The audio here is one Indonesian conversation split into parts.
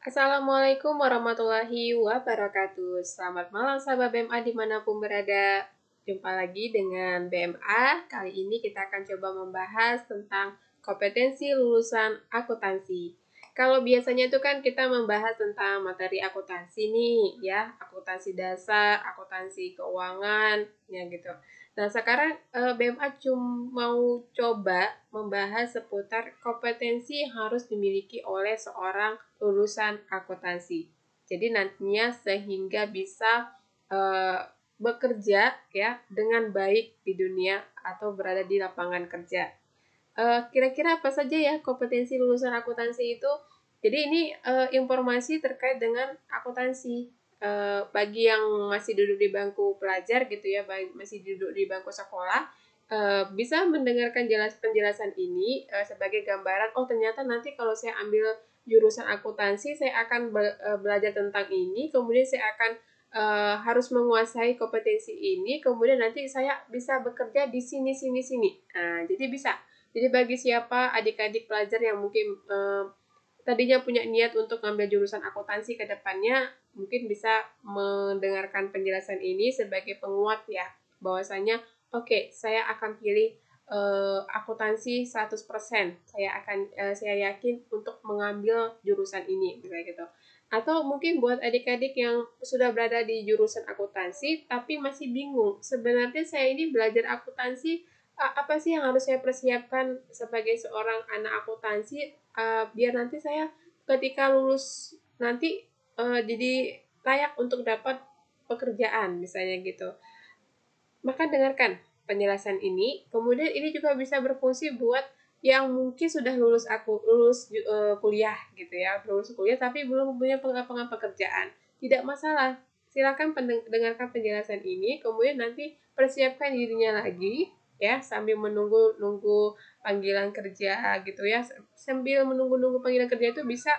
Assalamualaikum warahmatullahi wabarakatuh. Selamat malam sahabat BMA dimanapun berada. Jumpa lagi dengan BMA. Kali ini kita akan coba membahas tentang kompetensi lulusan akuntansi. Kalau biasanya itu kan kita membahas tentang materi akuntansi nih, ya, akuntansi dasar, akuntansi keuangan, ya gitu. Nah, sekarang BMA cuma mau coba membahas seputar kompetensi yang harus dimiliki oleh seorang lulusan akuntansi. Jadi nantinya sehingga bisa bekerja ya dengan baik di dunia atau berada di lapangan kerja. Kira-kira apa saja ya kompetensi lulusan akuntansi itu? Jadi ini informasi terkait dengan akuntansi. Bagi yang masih duduk di bangku pelajar gitu ya, masih duduk di bangku sekolah, bisa mendengarkan penjelasan ini sebagai gambaran, oh ternyata nanti kalau saya ambil jurusan akuntansi, saya akan belajar tentang ini, kemudian saya akan harus menguasai kompetensi ini, kemudian nanti saya bisa bekerja di sini, sini, sini. Nah, jadi bisa. Jadi bagi siapa adik-adik pelajar yang mungkin tadinya punya niat untuk ngambil jurusan akuntansi ke depannya, mungkin bisa mendengarkan penjelasan ini sebagai penguat ya, bahwasanya oke, saya akan pilih akuntansi 100%. Saya yakin untuk mengambil jurusan ini kayak gitu. Atau mungkin buat adik-adik yang sudah berada di jurusan akuntansi tapi masih bingung, sebenarnya saya ini belajar akuntansi apa sih yang harus saya persiapkan sebagai seorang anak akuntansi biar nanti saya ketika lulus nanti jadi layak untuk dapat pekerjaan misalnya gitu. Maka dengarkan penjelasan ini, kemudian ini juga bisa berfungsi buat yang mungkin sudah lulus kuliah gitu ya, lulus kuliah tapi belum punya pengalaman pekerjaan. Tidak masalah. Silakan dengarkan penjelasan ini, kemudian nanti persiapkan dirinya lagi ya sambil menunggu panggilan kerja gitu ya. Sambil menunggu panggilan kerja itu bisa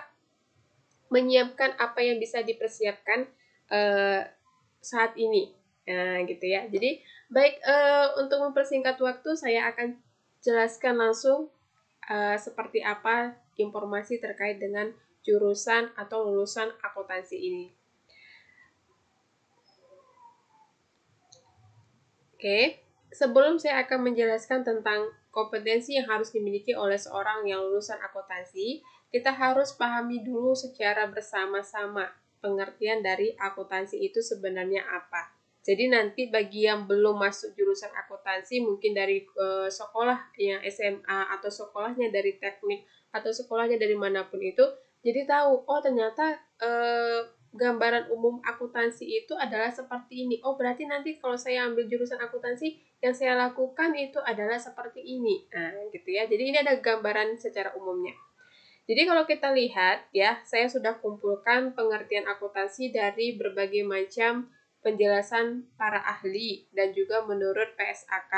menyiapkan apa yang bisa dipersiapkan uh, saat ini. Nah, gitu ya. Jadi, baik untuk mempersingkat waktu, saya akan jelaskan langsung seperti apa informasi terkait dengan jurusan atau lulusan akuntansi ini. Oke, sebelum saya akan menjelaskan tentang kompetensi yang harus dimiliki oleh seorang yang lulusan akuntansi, kita harus pahami dulu secara bersama-sama pengertian dari akuntansi itu sebenarnya apa. Jadi nanti bagi yang belum masuk jurusan akuntansi, mungkin dari sekolah yang SMA atau sekolahnya dari teknik atau sekolahnya dari manapun itu, jadi tahu, oh ternyata gambaran umum akuntansi itu adalah seperti ini. Oh, berarti nanti kalau saya ambil jurusan akuntansi, yang saya lakukan itu adalah seperti ini. Nah, gitu ya. Jadi ini ada gambaran secara umumnya. Jadi kalau kita lihat ya, saya sudah kumpulkan pengertian akuntansi dari berbagai macam penjelasan para ahli dan juga menurut PSAK.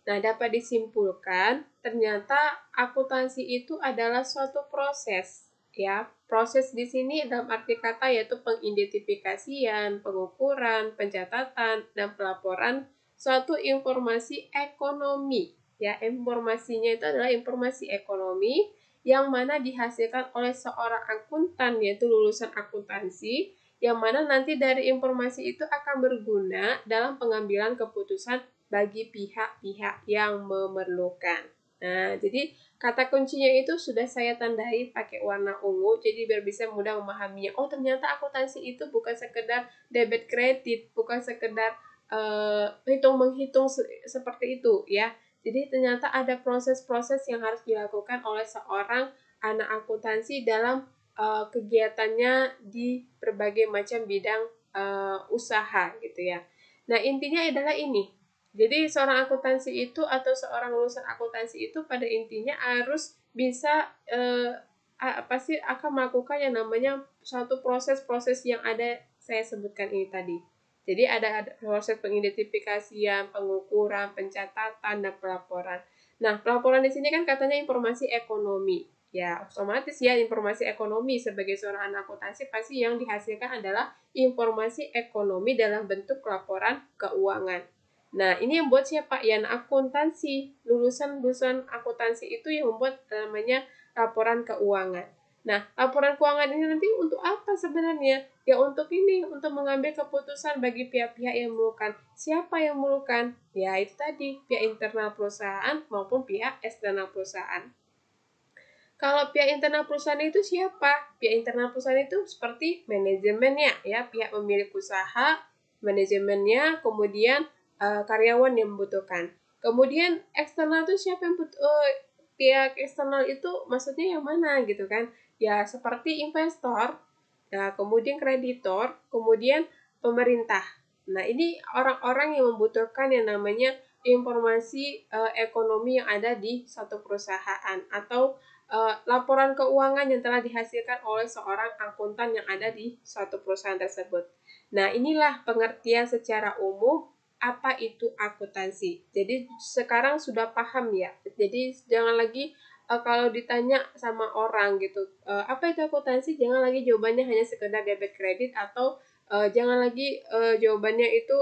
Nah, dapat disimpulkan ternyata akuntansi itu adalah suatu proses ya. Proses di sini dalam arti kata yaitu pengidentifikasian, pengukuran, pencatatan, dan pelaporan suatu informasi ekonomi. Ya, informasinya itu adalah informasi ekonomi yang mana dihasilkan oleh seorang akuntan yaitu lulusan akuntansi, yang mana nanti dari informasi itu akan berguna dalam pengambilan keputusan bagi pihak-pihak yang memerlukan. Nah, jadi kata kuncinya itu sudah saya tandai pakai warna ungu, jadi biar bisa mudah memahaminya. Oh, ternyata akuntansi itu bukan sekedar debit kredit, bukan sekedar hitung-menghitung seperti itu ya. Jadi ternyata ada proses-proses yang harus dilakukan oleh seorang anak akuntansi dalam kegiatannya di berbagai macam bidang usaha gitu ya. Nah, intinya adalah ini. Jadi seorang akuntansi itu atau seorang lulusan akuntansi itu pada intinya harus bisa pasti akan melakukan yang namanya suatu proses-proses yang ada saya sebutkan ini tadi. Jadi ada proses pengidentifikasian, pengukuran, pencatatan, dan pelaporan. Nah, pelaporan di sini kan katanya informasi ekonomi. Ya, otomatis ya informasi ekonomi sebagai seorang anak akuntansi pasti yang dihasilkan adalah informasi ekonomi dalam bentuk laporan keuangan. Nah, ini yang buat siapa? Ya, akuntansi. Lulusan akuntansi itu yang membuat namanya laporan keuangan. Nah, laporan keuangan ini nanti untuk apa sebenarnya? Ya untuk ini, untuk mengambil keputusan bagi pihak-pihak yang memerlukan. Siapa yang memerlukan? Ya itu tadi, pihak internal perusahaan maupun pihak eksternal perusahaan. Kalau pihak internal perusahaan itu siapa? Pihak internal perusahaan itu seperti manajemennya, ya, pihak pemilik usaha, manajemennya, kemudian karyawan yang membutuhkan. Kemudian eksternal itu siapa yang pihak eksternal itu maksudnya yang mana gitu kan? Ya seperti investor, ya, kemudian kreditor, kemudian pemerintah. Nah ini orang-orang yang membutuhkan yang namanya informasi ekonomi yang ada di suatu perusahaan atau laporan keuangan yang telah dihasilkan oleh seorang akuntan yang ada di suatu perusahaan tersebut. Nah, inilah pengertian secara umum apa itu akuntansi. Jadi sekarang sudah paham ya. Jadi jangan lagi kalau ditanya sama orang gitu, apa itu akuntansi? Jangan lagi jawabannya hanya sekedar debit kredit atau jangan lagi jawabannya itu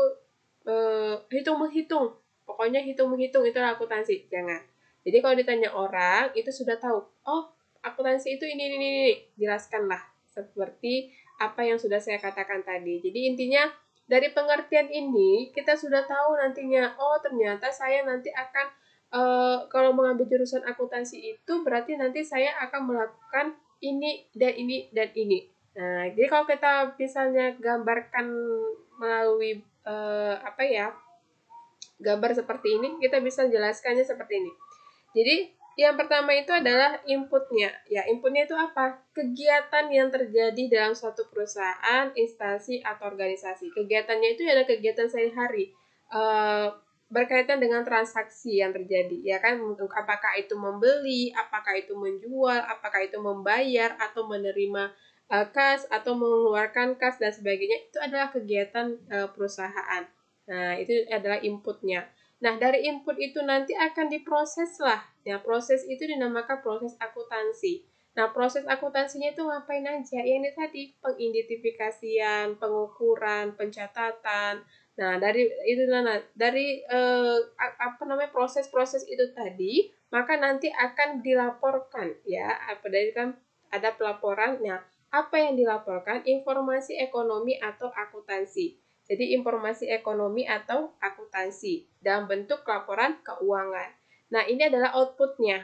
hitung menghitung. Pokoknya hitung menghitung itulah akuntansi. Jangan. Jadi kalau ditanya orang itu sudah tahu, oh akuntansi itu ini, jelaskanlah seperti apa yang sudah saya katakan tadi. Jadi intinya dari pengertian ini kita sudah tahu nantinya, oh ternyata saya nanti akan kalau mengambil jurusan akuntansi itu berarti nanti saya akan melakukan ini dan ini dan ini. Nah, jadi kalau kita misalnya gambarkan melalui apa ya gambar seperti ini, kita bisa jelaskannya seperti ini. Jadi yang pertama itu adalah inputnya. Ya, inputnya itu apa? Kegiatan yang terjadi dalam suatu perusahaan, instansi, atau organisasi. Kegiatannya itu adalah kegiatan sehari-hari. Berkaitan dengan transaksi yang terjadi. Ya kan, untuk apakah itu membeli, apakah itu menjual, apakah itu membayar, atau menerima kas, atau mengeluarkan kas, dan sebagainya. Itu adalah kegiatan perusahaan. Nah, itu adalah inputnya. Nah, dari input itu nanti akan diproses lah. Ya, proses itu dinamakan proses akuntansi. Nah, proses akuntansinya itu ngapain aja? Ya, ini tadi pengidentifikasian, pengukuran, pencatatan. Nah, dari apa namanya proses-proses itu tadi, maka nanti akan dilaporkan ya. Apa dari kan ada pelaporan. Nah, apa yang dilaporkan? Informasi ekonomi atau akuntansi. Jadi informasi ekonomi atau akuntansi dalam bentuk laporan keuangan. Nah, ini adalah outputnya.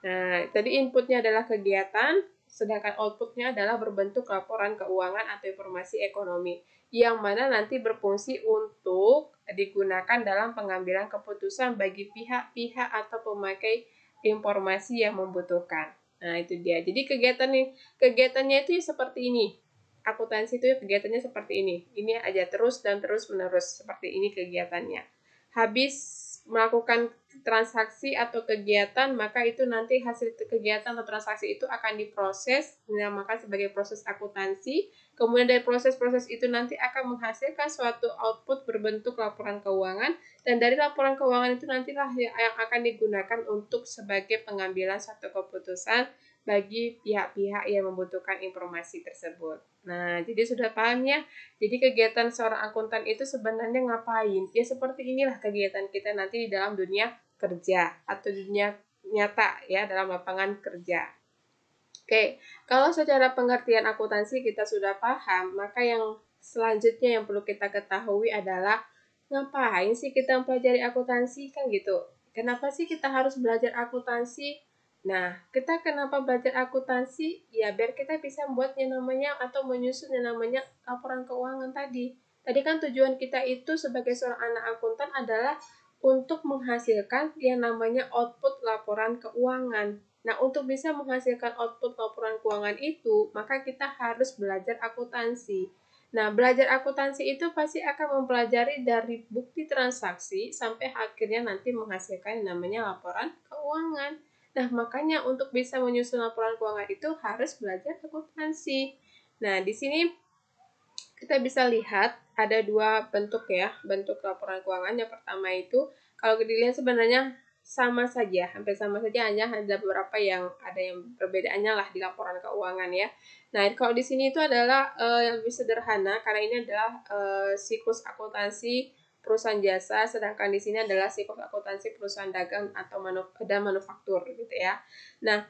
Nah, tadi inputnya adalah kegiatan, sedangkan outputnya adalah berbentuk laporan keuangan atau informasi ekonomi, yang mana nanti berfungsi untuk digunakan dalam pengambilan keputusan bagi pihak-pihak atau pemakai informasi yang membutuhkan. Nah, itu dia. Jadi kegiatannya itu seperti ini. Akuntansi itu kegiatannya seperti ini. Ini aja terus dan terus menerus seperti ini kegiatannya. Habis melakukan transaksi atau kegiatan, maka itu nanti hasil kegiatan atau transaksi itu akan diproses, dinamakan sebagai proses akuntansi. Kemudian dari proses-proses itu nanti akan menghasilkan suatu output berbentuk laporan keuangan, dan dari laporan keuangan itu nantilah yang akan digunakan untuk sebagai pengambilan suatu keputusan bagi pihak-pihak yang membutuhkan informasi tersebut. Nah, jadi sudah paham ya? Jadi kegiatan seorang akuntan itu sebenarnya ngapain? Ya seperti inilah kegiatan kita nanti di dalam dunia kerja atau dunia nyata ya, dalam lapangan kerja. Oke, kalau secara pengertian akuntansi kita sudah paham, maka yang selanjutnya yang perlu kita ketahui adalah ngapain sih kita mempelajari akuntansi kan gitu. Kenapa sih kita harus belajar akuntansi? Nah, kita kenapa belajar akuntansi? Ya, biar kita bisa membuat yang namanya atau menyusun yang namanya laporan keuangan tadi. Tadi kan tujuan kita itu sebagai seorang anak akuntan adalah untuk menghasilkan yang namanya output laporan keuangan. Nah, untuk bisa menghasilkan output laporan keuangan itu, maka kita harus belajar akuntansi. Nah, belajar akuntansi itu pasti akan mempelajari dari bukti transaksi sampai akhirnya nanti menghasilkan yang namanya laporan keuangan. Nah, makanya untuk bisa menyusun laporan keuangan itu harus belajar akuntansi. Nah, di sini kita bisa lihat ada dua bentuk ya, bentuk laporan keuangan. Yang pertama itu, kalau dilihat sebenarnya sama saja, hampir sama saja, hanya ada beberapa yang ada yang perbedaannya lah di laporan keuangan ya. Nah, kalau di sini itu adalah lebih sederhana karena ini adalah siklus akuntansi perusahaan jasa, sedangkan di sini adalah siklus akuntansi perusahaan dagang atau manufaktur gitu ya. Nah,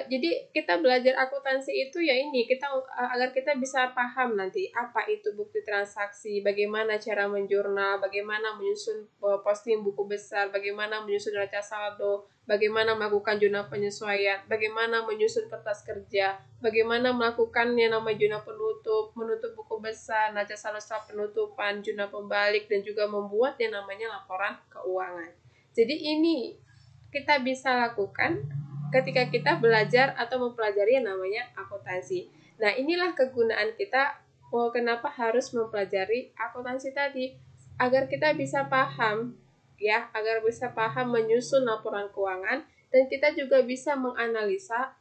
Jadi kita belajar akuntansi itu ya ini kita agar kita bisa paham nanti apa itu bukti transaksi, bagaimana cara menjurnal, bagaimana menyusun posting buku besar, bagaimana menyusun neraca saldo, bagaimana melakukan jurnal penyesuaian, bagaimana menyusun kertas kerja, bagaimana melakukan yang namanya jurnal penutup, menutup buku besar, neraca saldo setelah penutupan, jurnal pembalik, dan juga membuat yang namanya laporan keuangan. Jadi ini kita bisa lakukan ketika kita belajar atau mempelajari yang namanya akuntansi. Nah, inilah kegunaan kita kenapa harus mempelajari akuntansi tadi agar kita bisa paham ya, agar bisa paham menyusun laporan keuangan dan kita juga bisa menganalisa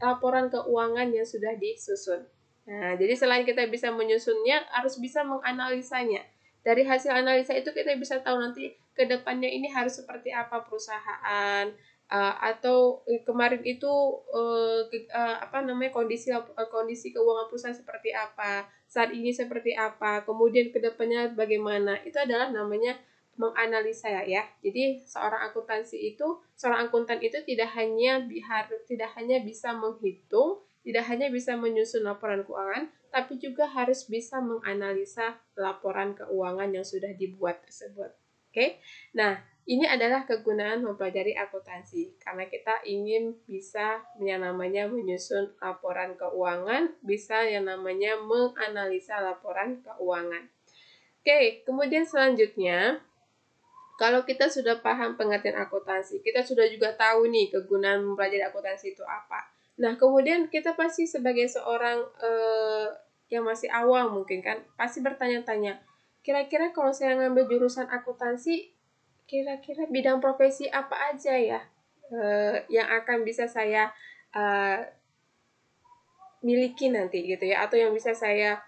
laporan keuangan yang sudah disusun. Nah, jadi selain kita bisa menyusunnya, harus bisa menganalisanya. Dari hasil analisa itu kita bisa tahu nanti ke depannya ini harus seperti apa perusahaan, atau kemarin itu kondisi keuangan perusahaan seperti apa, saat ini seperti apa, kemudian kedepannya bagaimana. Itu adalah namanya menganalisa ya. Jadi seorang akuntan itu tidak hanya bisa menghitung, tidak hanya bisa menyusun laporan keuangan, tapi juga harus bisa menganalisa laporan keuangan yang sudah dibuat tersebut. Oke. Nah, ini adalah kegunaan mempelajari akuntansi karena kita ingin bisa yang namanya menyusun laporan keuangan, bisa yang namanya menganalisa laporan keuangan. Oke, kemudian selanjutnya kalau kita sudah paham pengertian akuntansi, kita sudah juga tahu nih kegunaan mempelajari akuntansi itu apa. Nah, kemudian kita pasti sebagai seorang yang masih awal mungkin kan, pasti bertanya-tanya, kira-kira kalau saya ngambil jurusan akuntansi, kira-kira bidang profesi apa aja ya yang akan bisa saya miliki nanti gitu ya, atau yang bisa saya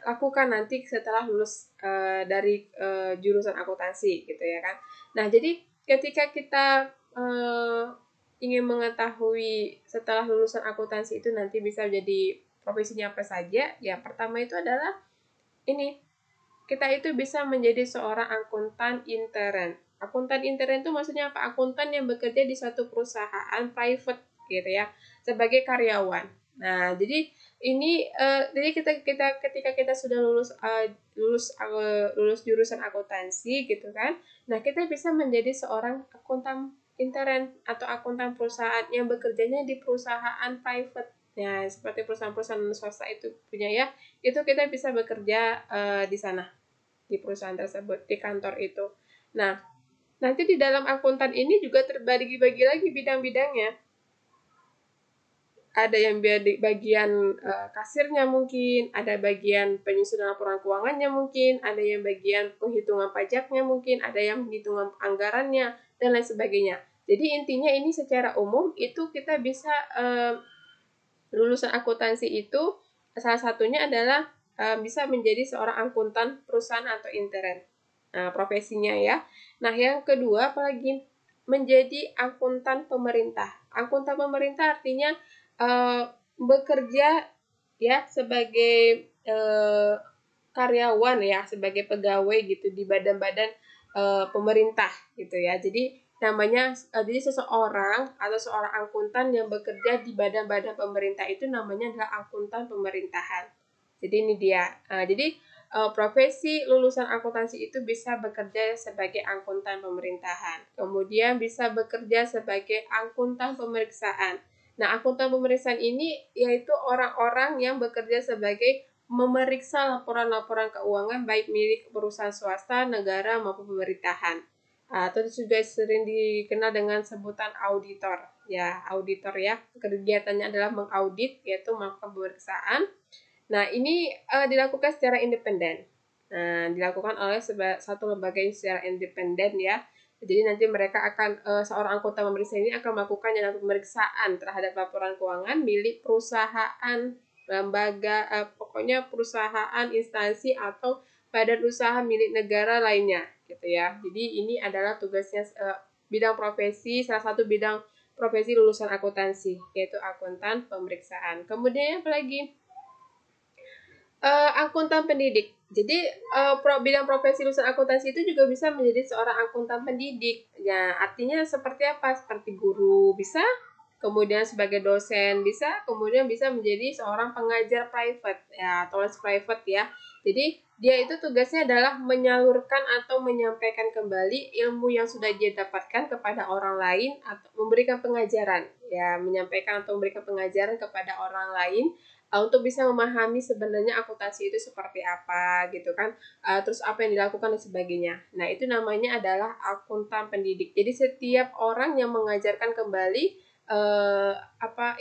lakukan nanti setelah lulus dari jurusan akuntansi gitu ya kan. Nah, jadi ketika kita ingin mengetahui setelah lulusan akuntansi itu nanti bisa jadi profesinya apa saja, ya pertama itu adalah ini, kita itu bisa menjadi seorang akuntan intern. Akuntan intern itu maksudnya apa? Akuntan yang bekerja di suatu perusahaan private gitu ya, sebagai karyawan. Nah, jadi ini jadi ketika kita sudah lulus jurusan akuntansi gitu kan. Nah, kita bisa menjadi seorang akuntan intern atau akuntan perusahaan yang bekerjanya di perusahaan private. Ya, seperti perusahaan-perusahaan swasta itu punya ya, itu kita bisa bekerja di sana, di perusahaan tersebut, di kantor itu. Nah, nanti di dalam akuntan ini juga terbagi-bagi lagi bidang-bidangnya. Ada yang bagian kasirnya mungkin, ada bagian penyusunan laporan keuangannya mungkin, ada yang bagian penghitungan pajaknya mungkin, ada yang penghitungan anggarannya, dan lain sebagainya. Jadi intinya ini secara umum itu kita bisa lulusan akuntansi itu salah satunya adalah bisa menjadi seorang akuntan perusahaan atau intern. Nah, profesinya ya. Nah, yang kedua apalagi menjadi akuntan pemerintah. Akuntan pemerintah artinya bekerja ya sebagai karyawan ya, sebagai pegawai gitu di badan-badan pemerintah gitu ya. Jadi namanya jadi seseorang atau seorang akuntan yang bekerja di badan-badan pemerintah itu namanya adalah akuntan pemerintahan. Jadi ini dia. Jadi profesi lulusan akuntansi itu bisa bekerja sebagai akuntan pemerintahan. Kemudian bisa bekerja sebagai akuntan pemeriksaan. Nah, akuntan pemeriksaan ini yaitu orang-orang yang bekerja sebagai memeriksa laporan-laporan keuangan baik milik perusahaan swasta, negara maupun pemerintahan. Atau juga sering dikenal dengan sebutan auditor. Ya, auditor ya. Kegiatannya adalah mengaudit, yaitu melakukan pemeriksaan. Nah, ini dilakukan secara independen. Nah, dilakukan oleh satu lembaga yang secara independen ya. Jadi nanti mereka akan seorang anggota pemeriksa ini akan melakukan pemeriksaan terhadap laporan keuangan milik perusahaan, lembaga, pokoknya perusahaan, instansi atau badan usaha milik negara lainnya gitu ya. Jadi ini adalah tugasnya bidang profesi, salah satu bidang profesi lulusan akuntansi, yaitu akuntan pemeriksaan. Kemudian apa lagi? Akuntan pendidik. Jadi bidang profesi lulusan akuntansi itu juga bisa menjadi seorang akuntan pendidik. Ya, artinya seperti apa? Seperti guru bisa, kemudian sebagai dosen bisa, kemudian bisa menjadi seorang pengajar private ya, atau les private ya. Jadi dia itu tugasnya adalah menyalurkan atau menyampaikan kembali ilmu yang sudah dia dapatkan kepada orang lain atau memberikan pengajaran ya, menyampaikan atau memberikan pengajaran kepada orang lain untuk bisa memahami sebenarnya akuntansi itu seperti apa gitu kan, terus apa yang dilakukan dan sebagainya. Nah, itu namanya adalah akuntan pendidik. Jadi setiap orang yang mengajarkan kembali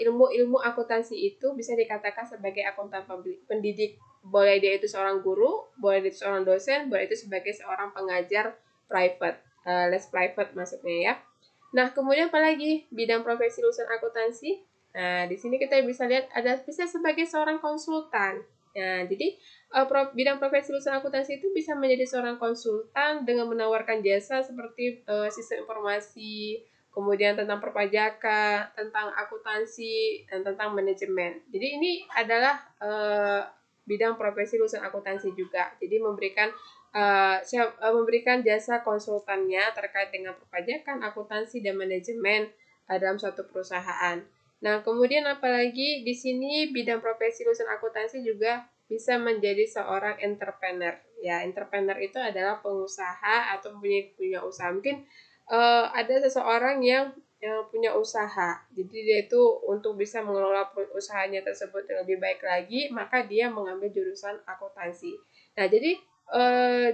ilmu-ilmu akuntansi itu bisa dikatakan sebagai akuntan pendidik. Boleh dia itu seorang guru, boleh dia itu seorang dosen, boleh itu sebagai seorang pengajar private, les private maksudnya ya. Nah, kemudian apalagi bidang profesi lulusan akuntansi? Nah, di sini kita bisa lihat ada bisa sebagai seorang konsultan. Nah, jadi bidang profesi lulusan akuntansi itu bisa menjadi seorang konsultan dengan menawarkan jasa seperti sistem informasi, kemudian tentang perpajakan, tentang akuntansi, dan tentang manajemen. Jadi ini adalah bidang profesi lulusan akuntansi juga. Jadi memberikan jasa konsultannya terkait dengan perpajakan, akuntansi, dan manajemen dalam suatu perusahaan. Nah, kemudian apalagi di sini bidang profesi lulusan akuntansi juga bisa menjadi seorang entrepreneur. Ya, entrepreneur itu adalah pengusaha atau punya usaha. Mungkin ada seseorang yang punya usaha. Jadi dia itu untuk bisa mengelola usahanya tersebut lebih baik lagi, maka dia mengambil jurusan akuntansi. Nah, jadi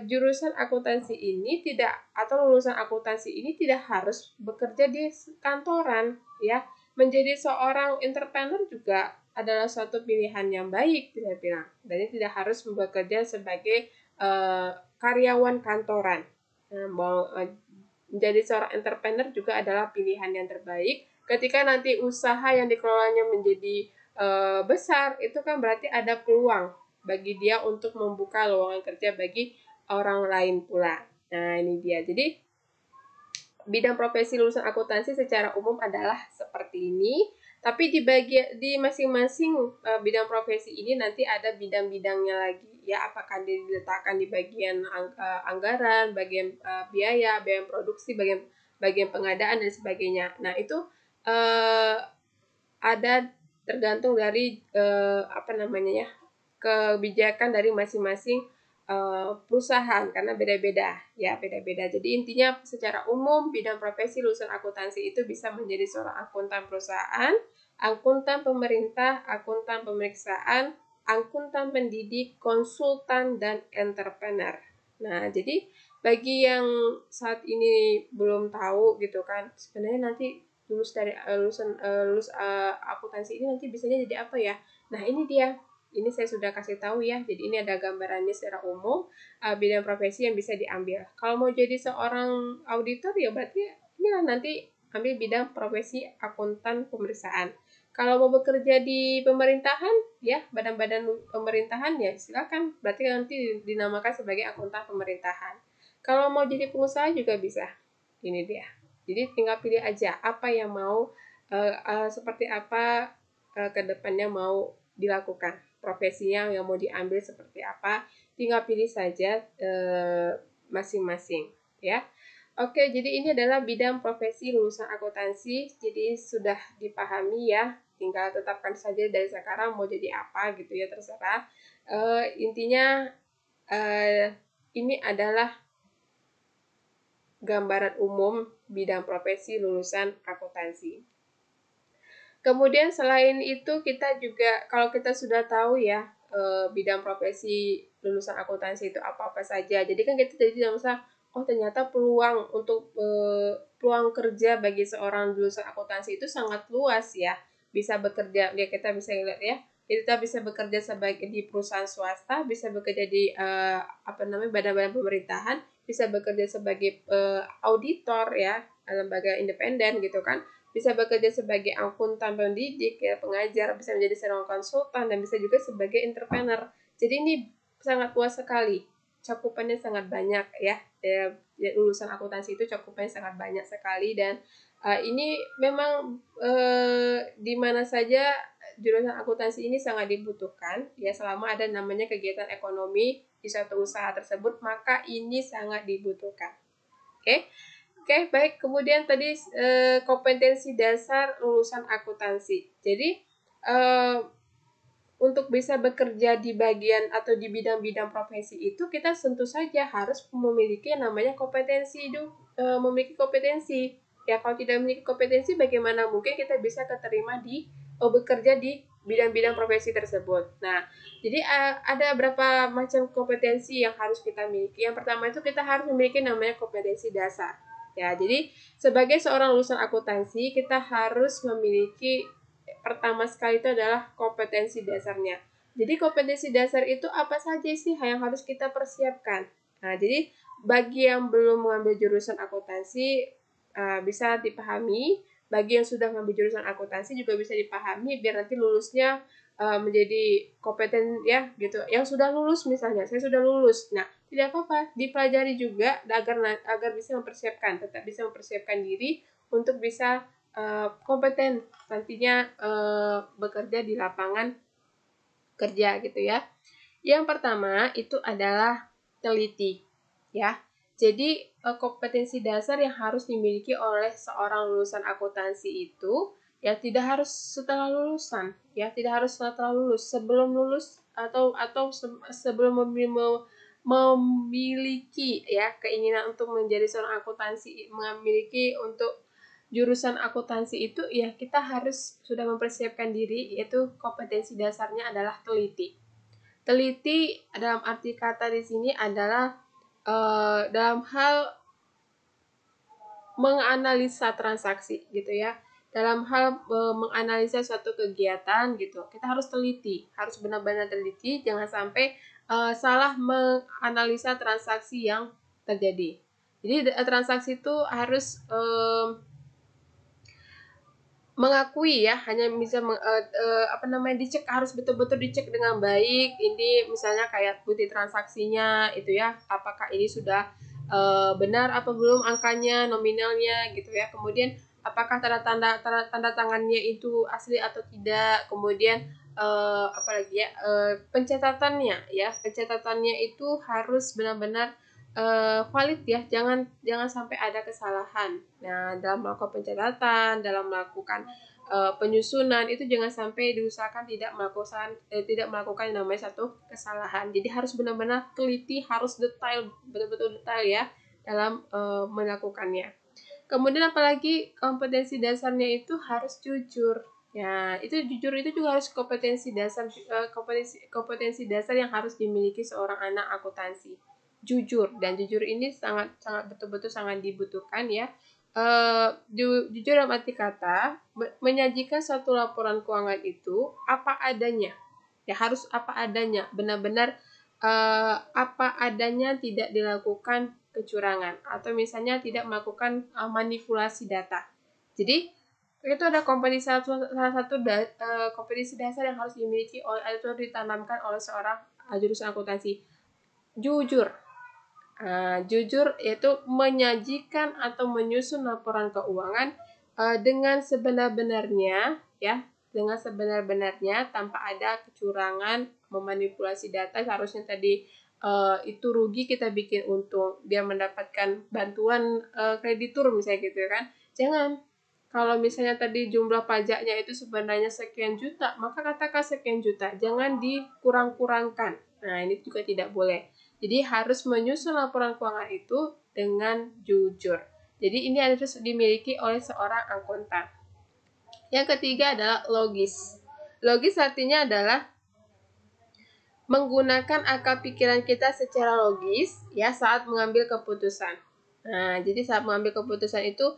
jurusan akuntansi ini tidak atau lulusan akuntansi ini tidak harus bekerja di kantoran ya. Menjadi seorang entrepreneur juga adalah suatu pilihan yang baik saya bilang. Dan tidak harus bekerja sebagai karyawan kantoran. Menjadi seorang entrepreneur juga adalah pilihan yang terbaik. Ketika nanti usaha yang dikelolanya menjadi besar, itu kan berarti ada peluang bagi dia untuk membuka lowongan kerja bagi orang lain pula. Nah, ini dia. Jadi, bidang profesi lulusan akuntansi secara umum adalah seperti ini. Tapi di masing-masing bidang profesi ini nanti ada bidang-bidangnya lagi. Ya, apakah diletakkan di bagian anggaran, bagian biaya produksi, bagian pengadaan dan sebagainya. Nah, itu ada tergantung dari kebijakan dari masing-masing perusahaan karena beda-beda ya, beda-beda. Jadi intinya secara umum bidang profesi lulusan akuntansi itu bisa menjadi seorang akuntan perusahaan, akuntan pemerintah, akuntan pemeriksaan, akuntan pendidik, konsultan, dan entrepreneur. Nah, jadi bagi yang saat ini belum tahu gitu kan, sebenarnya nanti lulus akuntansi ini nanti bisanya jadi apa ya? Nah, ini dia. Ini saya sudah kasih tahu ya. Jadi ini ada gambarannya secara umum bidang profesi yang bisa diambil. Kalau mau jadi seorang auditor ya berarti inilah nanti ambil bidang profesi akuntan pemeriksaan. Kalau mau bekerja di pemerintahan ya, badan-badan pemerintahan ya silakan. Berarti nanti dinamakan sebagai akuntan pemerintahan. Kalau mau jadi pengusaha juga bisa. Ini dia. Jadi tinggal pilih aja apa yang mau seperti apa ke depannya mau dilakukan. Profesinya yang mau diambil seperti apa, tinggal pilih saja masing-masing ya. Oke, jadi ini adalah bidang profesi lulusan akuntansi. Jadi sudah dipahami ya. Tinggal tetapkan saja dari sekarang mau jadi apa gitu ya, terserah. Intinya ini adalah gambaran umum bidang profesi lulusan akuntansi. Kemudian selain itu kita juga kalau kita sudah tahu ya bidang profesi lulusan akuntansi itu apa-apa saja. Jadi kan kita jadi bisa ternyata peluang untuk peluang kerja bagi seorang lulusan akuntansi itu sangat luas ya. Bisa bekerja ya, kita bisa lihat ya. Kita bisa bekerja sebagai di perusahaan swasta, bisa bekerja di badan-badan pemerintahan, bisa bekerja sebagai auditor ya, lembaga independen gitu kan. Bisa bekerja sebagai akuntan pendidik ya, pengajar, bisa menjadi seorang konsultan, dan bisa juga sebagai entrepreneur. Jadi ini sangat luas sekali, cakupannya sangat banyak ya. Lulusan akuntansi itu cakupannya sangat banyak sekali, dan ini memang di mana saja jurusan akuntansi ini sangat dibutuhkan ya selama ada namanya kegiatan ekonomi di suatu usaha tersebut, maka ini sangat dibutuhkan. Oke. Oke, baik. Kemudian tadi kompetensi dasar lulusan akuntansi. Jadi untuk bisa bekerja di bagian atau di bidang-bidang profesi itu kita tentu saja harus memiliki yang namanya kompetensi memiliki kompetensi. Ya, kalau tidak memiliki kompetensi bagaimana mungkin kita bisa keterima di bekerja di bidang-bidang profesi tersebut. Nah, jadi ada berapa macam kompetensi yang harus kita miliki. Yang pertama itu kita harus memiliki namanya kompetensi dasar. Ya, jadi sebagai seorang lulusan akuntansi kita harus memiliki pertama sekali itu adalah kompetensi dasarnya. Jadi kompetensi dasar itu apa saja sih yang harus kita persiapkan? Nah, jadi bagi yang belum mengambil jurusan akuntansi bisa dipahami, bagi yang sudah mengambil jurusan akuntansi juga bisa dipahami biar nanti lulusnya menjadi kompeten ya gitu. Yang sudah lulus misalnya, saya sudah lulus. Nah, tidak apa-apa, dipelajari juga agar bisa mempersiapkan, tetap bisa mempersiapkan diri untuk bisa kompeten nantinya bekerja di lapangan kerja gitu ya. Yang pertama itu adalah teliti ya. Jadi kompetensi dasar yang harus dimiliki oleh seorang lulusan akuntansi itu ya tidak harus setelah lulusan ya, tidak harus setelah lulus, sebelum lulus atau sebelum memiliki ya keinginan untuk menjadi seorang akuntansi, memiliki untuk jurusan akuntansi itu ya kita harus sudah mempersiapkan diri, yaitu kompetensi dasarnya adalah teliti. Teliti dalam arti kata di sini adalah dalam hal menganalisa transaksi gitu ya. Dalam hal menganalisa suatu kegiatan gitu, kita harus teliti, harus benar-benar teliti, jangan sampai salah menganalisa transaksi yang terjadi. Jadi transaksi itu harus mengakui ya, hanya bisa dicek, harus betul-betul dicek dengan baik. Ini misalnya kayak bukti transaksinya itu ya, apakah ini sudah benar apa belum angkanya, nominalnya gitu ya. Kemudian apakah tanda tangannya itu asli atau tidak. Kemudian pencatatannya itu harus benar-benar valid ya, jangan sampai ada kesalahan. Nah, dalam melakukan pencatatan, dalam melakukan penyusunan itu jangan sampai diusahakan tidak melakukan yang namanya satu kesalahan. Jadi harus benar-benar teliti, harus detail, betul-betul detail ya dalam melakukannya. Kemudian apalagi kompetensi dasarnya itu harus jujur. Ya, itu jujur itu juga harus kompetensi dasar yang harus dimiliki seorang anak akuntansi. Jujur, dan jujur ini sangat betul-betul sangat dibutuhkan ya. Jujur dalam arti kata menyajikan suatu laporan keuangan itu apa adanya ya, harus apa adanya, benar-benar apa adanya, tidak dilakukan kecurangan atau misalnya tidak melakukan manipulasi data. Jadi itu ada salah satu kompetensi dasar yang harus dimiliki atau ditanamkan oleh seorang jurusan akuntansi. Jujur. Jujur yaitu menyajikan atau menyusun laporan keuangan dengan sebenar-benarnya ya, dengan sebenar-benarnya tanpa ada kecurangan, memanipulasi data. Seharusnya tadi itu rugi kita bikin untung biar mendapatkan bantuan kreditur misalnya gitu kan. Jangan. Kalau misalnya tadi jumlah pajaknya itu sebenarnya sekian juta, maka katakan sekian juta, jangan dikurang-kurangkan. Nah, ini juga tidak boleh. Jadi harus menyusun laporan keuangan itu dengan jujur. Jadi ini harus dimiliki oleh seorang akuntan. Yang ketiga adalah logis. Logis artinya adalah menggunakan akal pikiran kita secara logis ya saat mengambil keputusan. Nah, jadi saat mengambil keputusan itu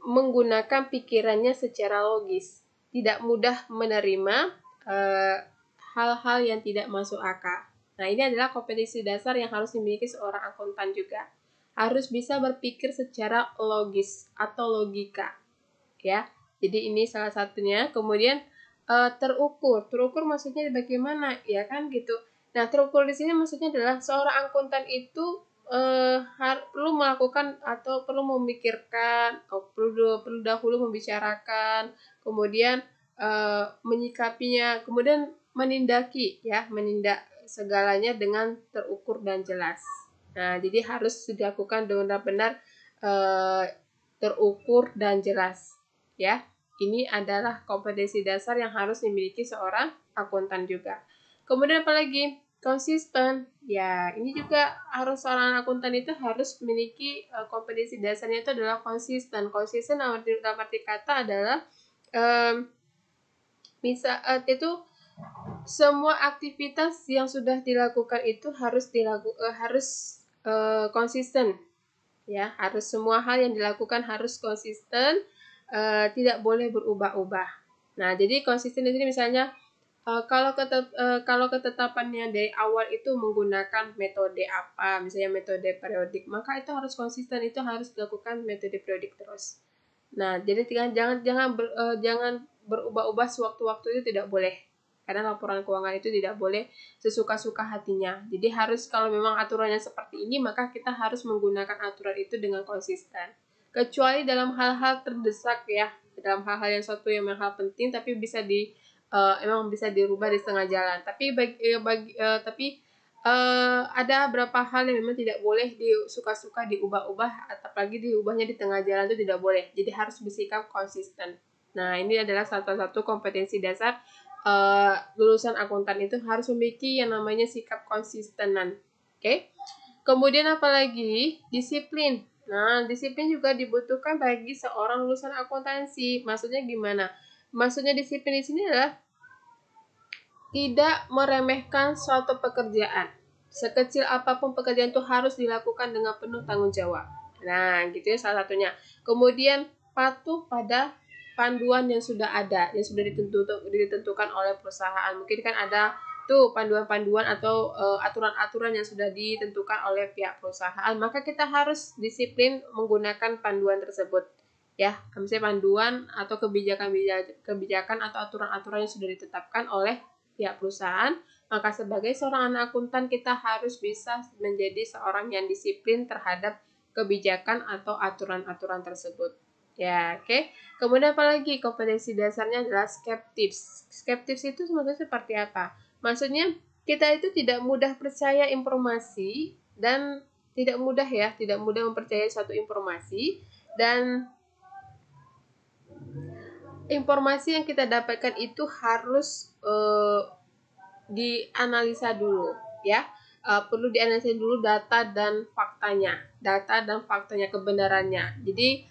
menggunakan pikirannya secara logis, tidak mudah menerima hal-hal yang tidak masuk akal. Nah, ini adalah kompetensi dasar yang harus dimiliki seorang akuntan juga. Harus bisa berpikir secara logis atau logika. Ya. Jadi ini salah satunya. Kemudian terukur. Terukur maksudnya bagaimana? Ya kan gitu. Nah, terukur di sini maksudnya adalah seorang akuntan itu perlu melakukan atau perlu memikirkan, perlu dahulu membicarakan, kemudian menyikapinya, kemudian menindak segalanya dengan terukur dan jelas. Nah, jadi harus dilakukan dengan benar-benar terukur dan jelas, ya. Ini adalah kompetensi dasar yang harus dimiliki seorang akuntan juga. Kemudian apalagi? Konsisten. Ya, ini juga harus seorang akuntan itu harus memiliki kompetensi dasarnya itu adalah konsisten. Konsisten dalam arti kata adalah itu semua aktivitas yang sudah dilakukan itu harus konsisten, ya. Harus semua hal yang dilakukan harus konsisten, tidak boleh berubah-ubah. Nah, jadi konsisten di sini misalnya kalau ketetapannya dari awal itu menggunakan metode apa, misalnya metode periodik, maka itu harus konsisten, itu harus dilakukan metode periodik terus. Nah, jadi jangan berubah-ubah sewaktu-waktu, itu tidak boleh. Karena laporan keuangan itu tidak boleh sesuka-suka hatinya. Jadi harus, kalau memang aturannya seperti ini, maka kita harus menggunakan aturan itu dengan konsisten. Kecuali dalam hal-hal terdesak, ya, dalam hal-hal yang hal penting, tapi emang bisa dirubah di setengah jalan. Tapi ada beberapa hal yang memang tidak boleh suka-suka diubah-ubah, apalagi diubahnya di tengah jalan, itu tidak boleh. Jadi harus bersikap konsisten. Nah, ini adalah salah satu kompetensi dasar lulusan akuntan, itu harus memiliki yang namanya sikap konsistenan. Oke. Kemudian apalagi? Disiplin. Nah, disiplin juga dibutuhkan bagi seorang lulusan akuntansi. Maksudnya gimana? Maksudnya disiplin di sini adalah tidak meremehkan suatu pekerjaan. Sekecil apapun pekerjaan itu harus dilakukan dengan penuh tanggung jawab. Nah, gitu ya salah satunya. Kemudian patuh pada panduan yang sudah ada, yang sudah ditentukan oleh perusahaan. Mungkin kan ada tuh panduan-panduan atau aturan-aturan yang sudah ditentukan oleh pihak perusahaan. Maka kita harus disiplin menggunakan panduan tersebut. Ya, misalnya panduan atau kebijakan atau aturan-aturan yang sudah ditetapkan oleh pihak perusahaan, maka sebagai seorang anak akuntan kita harus bisa menjadi seorang yang disiplin terhadap kebijakan atau aturan-aturan tersebut. Ya, oke. Kemudian apalagi kompetensi dasarnya adalah skeptis. Skeptis itu sebenarnya seperti apa? Maksudnya kita itu tidak mudah percaya informasi dan tidak mudah mempercayai suatu informasi, dan informasi yang kita dapatkan itu harus dianalisa dulu, ya. Perlu dianalisa dulu data dan faktanya, kebenarannya. Jadi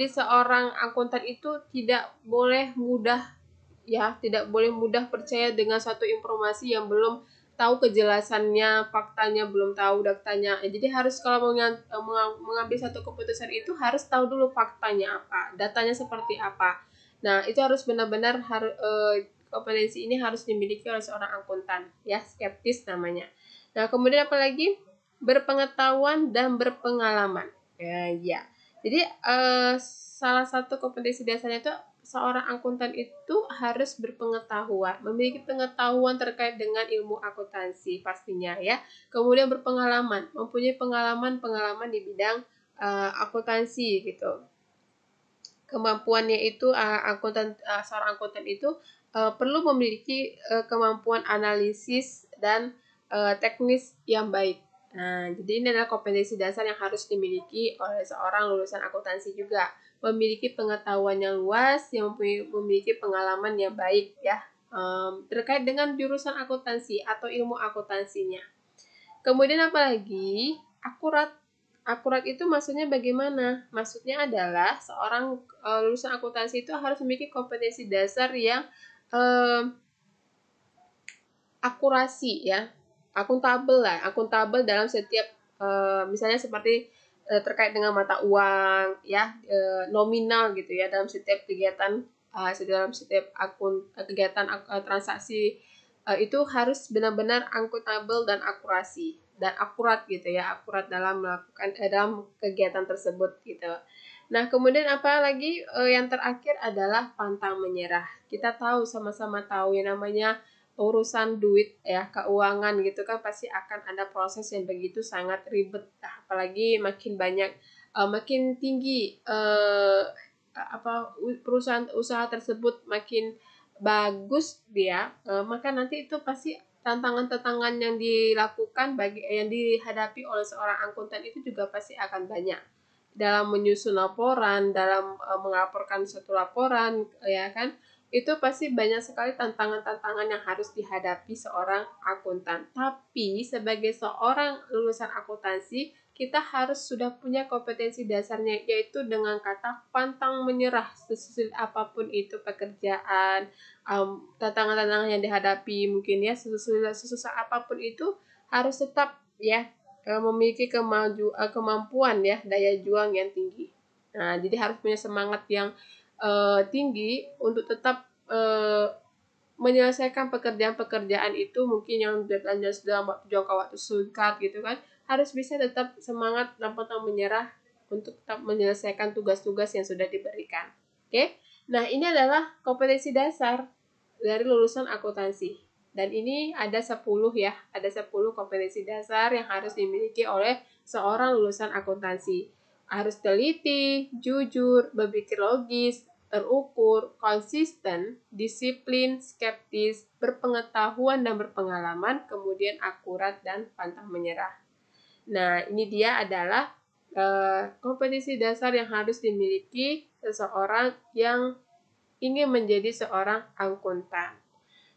seorang akuntan itu tidak boleh mudah percaya dengan suatu informasi yang belum tahu kejelasannya, faktanya belum tahu, datanya. Jadi harus kalau mengambil satu keputusan itu harus tahu dulu faktanya apa, datanya seperti apa. Nah, itu harus benar-benar kompetensi ini harus dimiliki oleh seorang akuntan, ya, skeptis namanya. Nah, kemudian apalagi? Berpengetahuan dan berpengalaman. Ya. Jadi salah satu kompetensi dasarnya itu seorang akuntan itu harus berpengetahuan, memiliki pengetahuan terkait dengan ilmu akuntansi pastinya, ya. Kemudian berpengalaman, mempunyai pengalaman di bidang akuntansi gitu. Kemampuannya itu seorang akuntan itu perlu memiliki kemampuan analisis dan teknis yang baik. Nah, jadi ini adalah kompetensi dasar yang harus dimiliki oleh seorang lulusan akuntansi juga. Memiliki pengetahuan yang luas, yang memiliki pengalaman yang baik, ya, terkait dengan jurusan akuntansi atau ilmu akuntansinya. Kemudian apalagi? Akurat. Akurat itu maksudnya bagaimana? Maksudnya adalah seorang lulusan akuntansi itu harus memiliki kompetensi dasar yang akurasi, ya. Akuntabel dalam setiap misalnya seperti terkait dengan mata uang, ya, nominal gitu ya, dalam setiap kegiatan kegiatan transaksi itu harus benar-benar akuntabel dan akurat gitu ya, akurat dalam melakukan dalam kegiatan tersebut gitu. Nah, kemudian apa lagi yang terakhir adalah pantang menyerah. Kita sama-sama tahu yang namanya urusan duit, ya, keuangan gitu kan pasti akan ada proses yang begitu sangat ribet, apalagi makin tinggi perusahaan usaha tersebut makin bagus dia, maka nanti itu pasti tantangan-tantangan yang dilakukan yang dihadapi oleh seorang akuntan itu juga pasti akan banyak dalam menyusun laporan, dalam melaporkan suatu laporan, ya kan? Itu pasti banyak sekali tantangan-tantangan yang harus dihadapi seorang akuntan. Tapi sebagai seorang lulusan akuntansi, kita harus sudah punya kompetensi dasarnya, yaitu dengan kata pantang menyerah sesulit apapun itu pekerjaan, tantangan-tantangan yang dihadapi mungkin ya sesusah apapun itu harus tetap ya memiliki kemampuan ya daya juang yang tinggi. Nah, jadi harus punya semangat yang tinggi untuk tetap menyelesaikan pekerjaan-pekerjaan itu mungkin yang deadline-nya dalam jangka waktu singkat gitu kan, harus bisa tetap semangat dan pantang menyerah untuk tetap menyelesaikan tugas-tugas yang sudah diberikan. Oke? Nah, ini adalah kompetensi dasar dari lulusan akuntansi. Dan ini ada 10 ya, ada 10 kompetensi dasar yang harus dimiliki oleh seorang lulusan akuntansi. Harus teliti, jujur, berpikir logis, terukur, konsisten, disiplin, skeptis, berpengetahuan dan berpengalaman, kemudian akurat dan pantang menyerah. Nah, ini dia adalah kompetensi dasar yang harus dimiliki seseorang yang ingin menjadi seorang akuntan.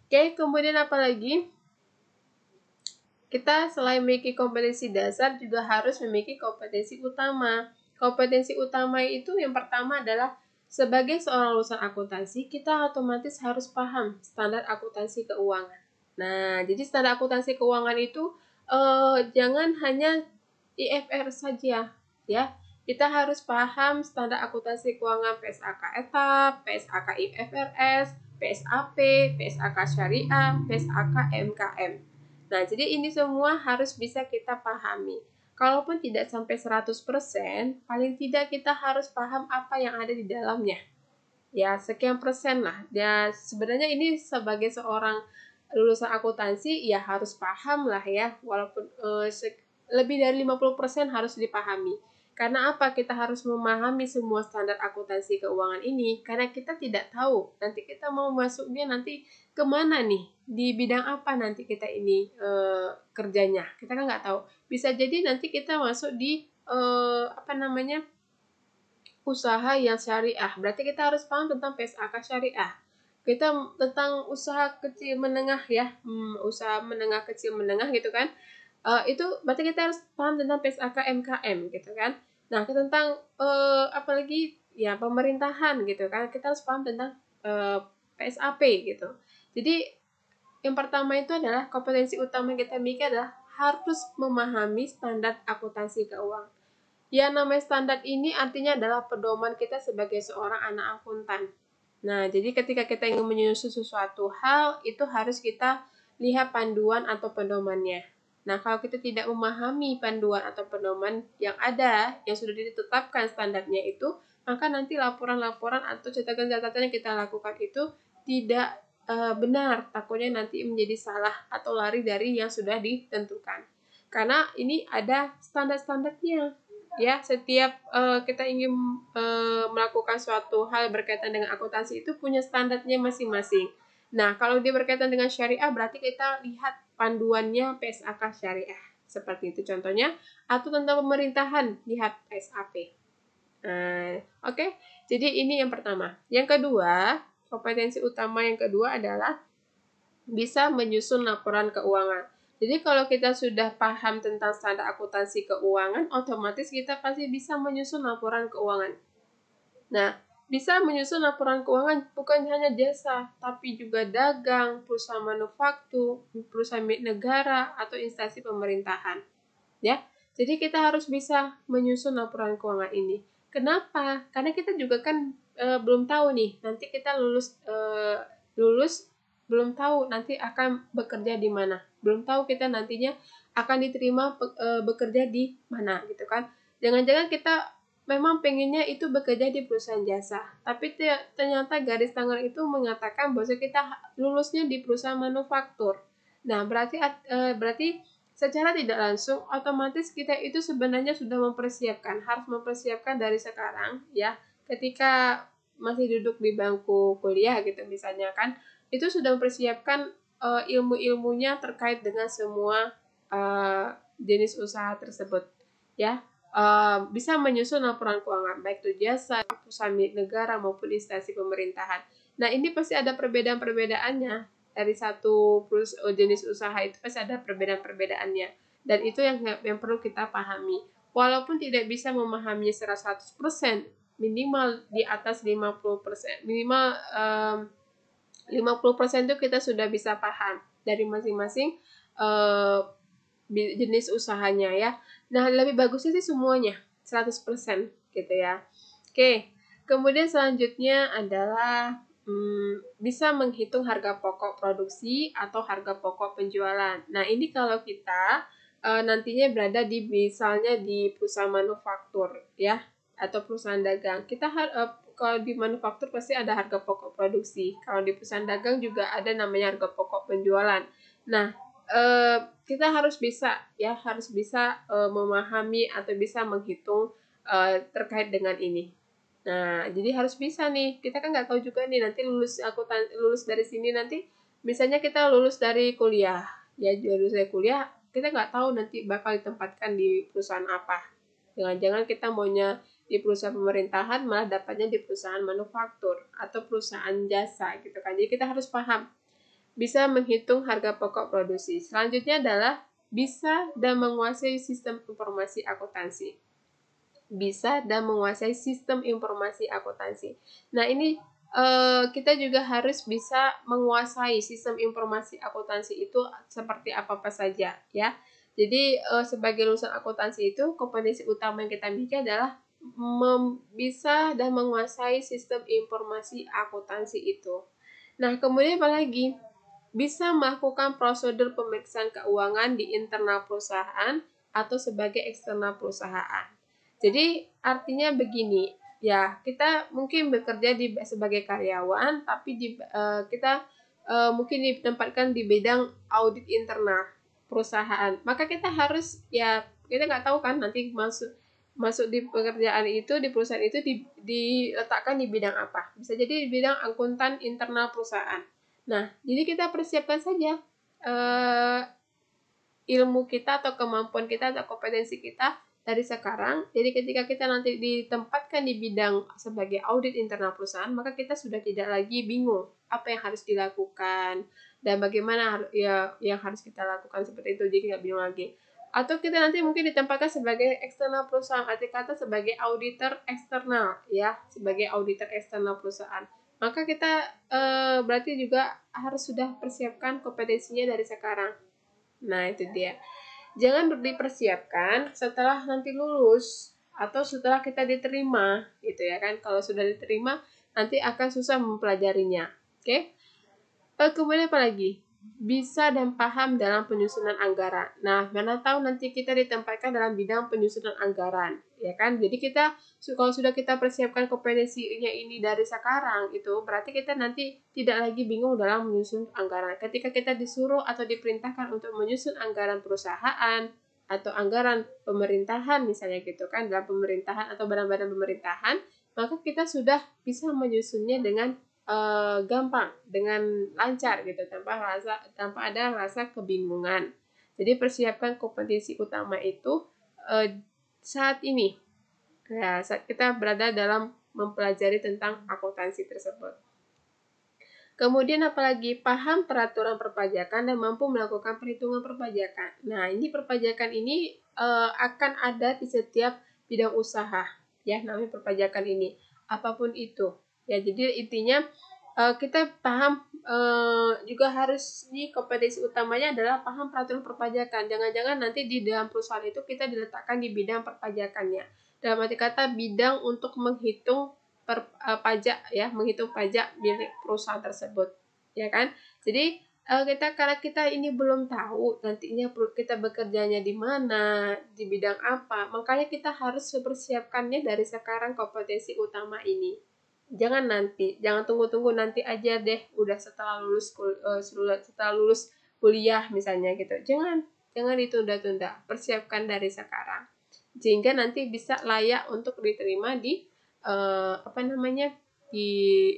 Oke, kemudian apa lagi? Kita selain memiliki kompetensi dasar juga harus memiliki kompetensi utama. Kompetensi utama itu yang pertama adalah sebagai seorang lulusan akuntansi, kita otomatis harus paham standar akuntansi keuangan. Nah, jadi standar akuntansi keuangan itu jangan hanya IFRS saja, ya. Kita harus paham standar akuntansi keuangan PSAK etap, PSAK IFRS, PSAP, PSAK syariah, PSAK MKM. Nah, jadi ini semua harus bisa kita pahami. Kalaupun tidak sampai 100%, paling tidak kita harus paham apa yang ada di dalamnya. Ya, sekian persen lah. Ya, sebenarnya ini sebagai seorang lulusan akuntansi, ya harus paham lah ya. Walaupun lebih dari 50% harus dipahami. Karena apa? Kita harus memahami semua standar akuntansi keuangan ini. Karena kita tidak tahu, nanti kita mau masuknya nanti kemana nih? Di bidang apa nanti kita ini kerjanya? Kita kan nggak tahu. Bisa jadi nanti kita masuk di usaha yang syariah. Berarti kita harus paham tentang PSAK syariah. Kita tentang usaha kecil menengah ya, usaha menengah kecil menengah gitu kan. Itu berarti kita harus paham tentang PSAK MKM gitu kan. Nah, tentang apalagi ya pemerintahan gitu kan. Kita harus paham tentang PSAP gitu. Jadi yang pertama itu adalah kompetensi utama yang kita miliki adalah harus memahami standar akuntansi keuangan. Ya, namanya standar ini artinya adalah pedoman kita sebagai seorang anak akuntan. Nah, jadi ketika kita ingin menyusun sesuatu hal, itu harus kita lihat panduan atau pedomannya. Nah, kalau kita tidak memahami panduan atau pedoman yang ada, yang sudah ditetapkan standarnya itu, maka nanti laporan-laporan atau catatan-catatan yang kita lakukan itu tidak benar. Takutnya nanti menjadi salah atau lari dari yang sudah ditentukan. Karena ini ada standar-standarnya. Ya, setiap kita ingin melakukan suatu hal berkaitan dengan akuntansi itu punya standarnya masing-masing. Nah, kalau dia berkaitan dengan syariah, berarti kita lihat panduannya PSAK syariah. Seperti itu contohnya. Atau tentang pemerintahan, lihat PSAP. Oke. Jadi ini yang pertama. Yang kedua, kompetensi utama yang kedua adalah bisa menyusun laporan keuangan. Jadi kalau kita sudah paham tentang standar akuntansi keuangan, otomatis kita pasti bisa menyusun laporan keuangan. Nah, bisa menyusun laporan keuangan bukan hanya jasa, tapi juga dagang, perusahaan manufaktur, perusahaan milik negara, atau instansi pemerintahan. Ya, jadi kita harus bisa menyusun laporan keuangan ini. Kenapa? Karena kita juga kan belum tahu nih, nanti kita lulus belum tahu nanti akan bekerja di mana. Belum tahu kita nantinya akan diterima bekerja di mana gitu kan. Jangan-jangan kita memang pengennya itu bekerja di perusahaan jasa, tapi ternyata garis tangan itu mengatakan bahwa kita lulusnya di perusahaan manufaktur. Nah, berarti secara tidak langsung otomatis kita itu sebenarnya sudah harus mempersiapkan dari sekarang ya. ketika masih duduk di bangku kuliah gitu misalnya kan, itu sudah mempersiapkan ilmu-ilmunya terkait dengan semua jenis usaha tersebut ya. Bisa menyusun laporan keuangan baik itu jasa, perusahaan milik negara maupun instansi pemerintahan. Nah, ini pasti ada perbedaan-perbedaannya dari satu jenis usaha, itu pasti ada perbedaan-perbedaannya, dan itu yang perlu kita pahami. Walaupun tidak bisa memahami secara 100%, minimal di atas 50%, minimal 50% itu kita sudah bisa paham dari masing-masing jenis usahanya ya. Nah, lebih bagusnya sih semuanya 100% gitu ya. Oke, kemudian selanjutnya adalah bisa menghitung harga pokok produksi atau harga pokok penjualan. Nah, ini kalau kita nantinya berada di misalnya di perusahaan manufaktur ya, atau perusahaan dagang. Kita kalau di manufaktur pasti ada harga pokok produksi. Kalau di perusahaan dagang juga ada namanya harga pokok penjualan. Nah, kita harus bisa memahami atau bisa menghitung terkait dengan ini. Nah, jadi harus bisa nih. Kita kan nggak tahu juga nih nanti lulus dari sini nanti, misalnya kita lulus dari kuliah, ya lulus dari kuliah, kita nggak tahu nanti bakal ditempatkan di perusahaan apa. Jangan-jangan kita maunya di perusahaan pemerintahan, malah dapatnya di perusahaan manufaktur atau perusahaan jasa gitu kan. Jadi kita harus paham, bisa menghitung harga pokok produksi. Selanjutnya adalah bisa dan menguasai sistem informasi akuntansi. Bisa dan menguasai sistem informasi akuntansi. Nah, ini kita juga harus bisa menguasai sistem informasi akuntansi itu seperti apa saja ya. Jadi sebagai lulusan akuntansi itu kompetensi utama yang kita miliki adalah bisa dan menguasai sistem informasi akuntansi itu. Nah, kemudian apa lagi? Bisa melakukan prosedur pemeriksaan keuangan di internal perusahaan atau sebagai eksternal perusahaan. Jadi artinya begini, ya kita mungkin bekerja sebagai karyawan, tapi kita mungkin ditempatkan di bidang audit internal perusahaan. Maka kita harus, ya kita nggak tahu kan nanti masuk di pekerjaan itu, di perusahaan itu diletakkan di bidang apa. Bisa jadi di bidang akuntan internal perusahaan. Nah, jadi kita persiapkan saja ilmu kita atau kemampuan kita atau kompetensi kita dari sekarang. Jadi ketika kita nanti ditempatkan di bidang sebagai audit internal perusahaan, maka kita sudah tidak lagi bingung apa yang harus dilakukan dan bagaimana ya yang harus kita lakukan seperti itu. Jadi nggak bingung lagi. Atau kita nanti mungkin ditempatkan sebagai eksternal perusahaan, arti kata sebagai auditor eksternal ya, sebagai auditor eksternal perusahaan. Maka kita berarti juga harus sudah persiapkan kompetensinya dari sekarang. Nah, itu dia. Jangan dipersiapkan setelah nanti lulus atau setelah kita diterima, gitu ya kan. Kalau sudah diterima, nanti akan susah mempelajarinya. Oke? Kemudian apa lagi? Bisa dan paham dalam penyusunan anggaran. Nah, mana tahu nanti kita ditempatkan dalam bidang penyusunan anggaran, ya kan? Jadi kita kalau sudah kita persiapkan kompetensinya ini dari sekarang, itu berarti kita nanti tidak lagi bingung dalam menyusun anggaran. Ketika kita disuruh atau diperintahkan untuk menyusun anggaran perusahaan atau anggaran pemerintahan misalnya gitu kan, dalam pemerintahan atau badan-badan pemerintahan, maka kita sudah bisa menyusunnya dengan gampang, dengan lancar gitu, tanpa ada rasa kebingungan. Jadi persiapkan kompetensi utama itu saat ini, ya, saat kita berada dalam mempelajari tentang akuntansi tersebut. Kemudian apalagi paham peraturan perpajakan dan mampu melakukan perhitungan perpajakan. Nah, ini perpajakan ini akan ada di setiap bidang usaha, ya, namanya perpajakan ini, apapun itu. Ya, jadi intinya kita paham juga harus nih, kompetensi utamanya adalah paham peraturan perpajakan. Jangan-jangan nanti di dalam perusahaan itu kita diletakkan di bidang perpajakannya. Dalam arti kata bidang untuk menghitung pajak ya, menghitung pajak milik perusahaan tersebut, ya kan? Jadi karena kita ini belum tahu nantinya kita bekerjanya di mana, di bidang apa, makanya kita harus mempersiapkannya dari sekarang kompetensi utama ini. Jangan tunggu-tunggu nanti aja deh, udah setelah lulus kuliah misalnya gitu. Jangan ditunda-tunda, persiapkan dari sekarang sehingga nanti bisa layak untuk diterima di apa namanya, di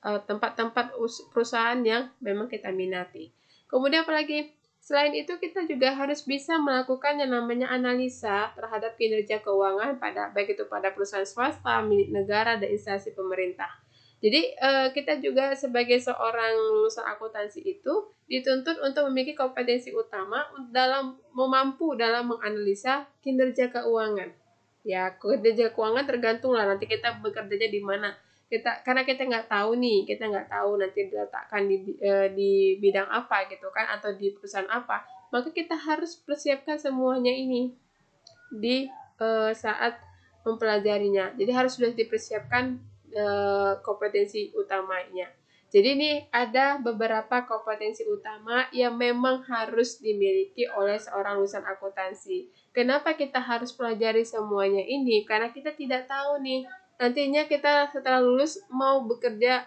tempat-tempat perusahaan yang memang kita minati. Kemudian apalagi? Selain itu kita juga harus bisa melakukan yang namanya analisa terhadap kinerja keuangan baik itu pada perusahaan swasta, milik negara, dan instansi pemerintah. Jadi kita juga sebagai seorang lulusan akuntansi itu dituntut untuk memiliki kompetensi utama dalam menganalisa kinerja keuangan. Ya, kinerja keuangan tergantung lah nanti kita bekerjanya di mana. Karena kita nggak tahu nih, kita nggak tahu nanti diletakkan di bidang apa gitu kan, atau di perusahaan apa, maka kita harus persiapkan semuanya ini di saat mempelajarinya. Jadi harus sudah dipersiapkan kompetensi utamanya. Jadi ini ada beberapa kompetensi utama yang memang harus dimiliki oleh seorang lulusan akuntansi. Kenapa kita harus pelajari semuanya ini? Karena kita tidak tahu nih, nantinya kita setelah lulus mau bekerja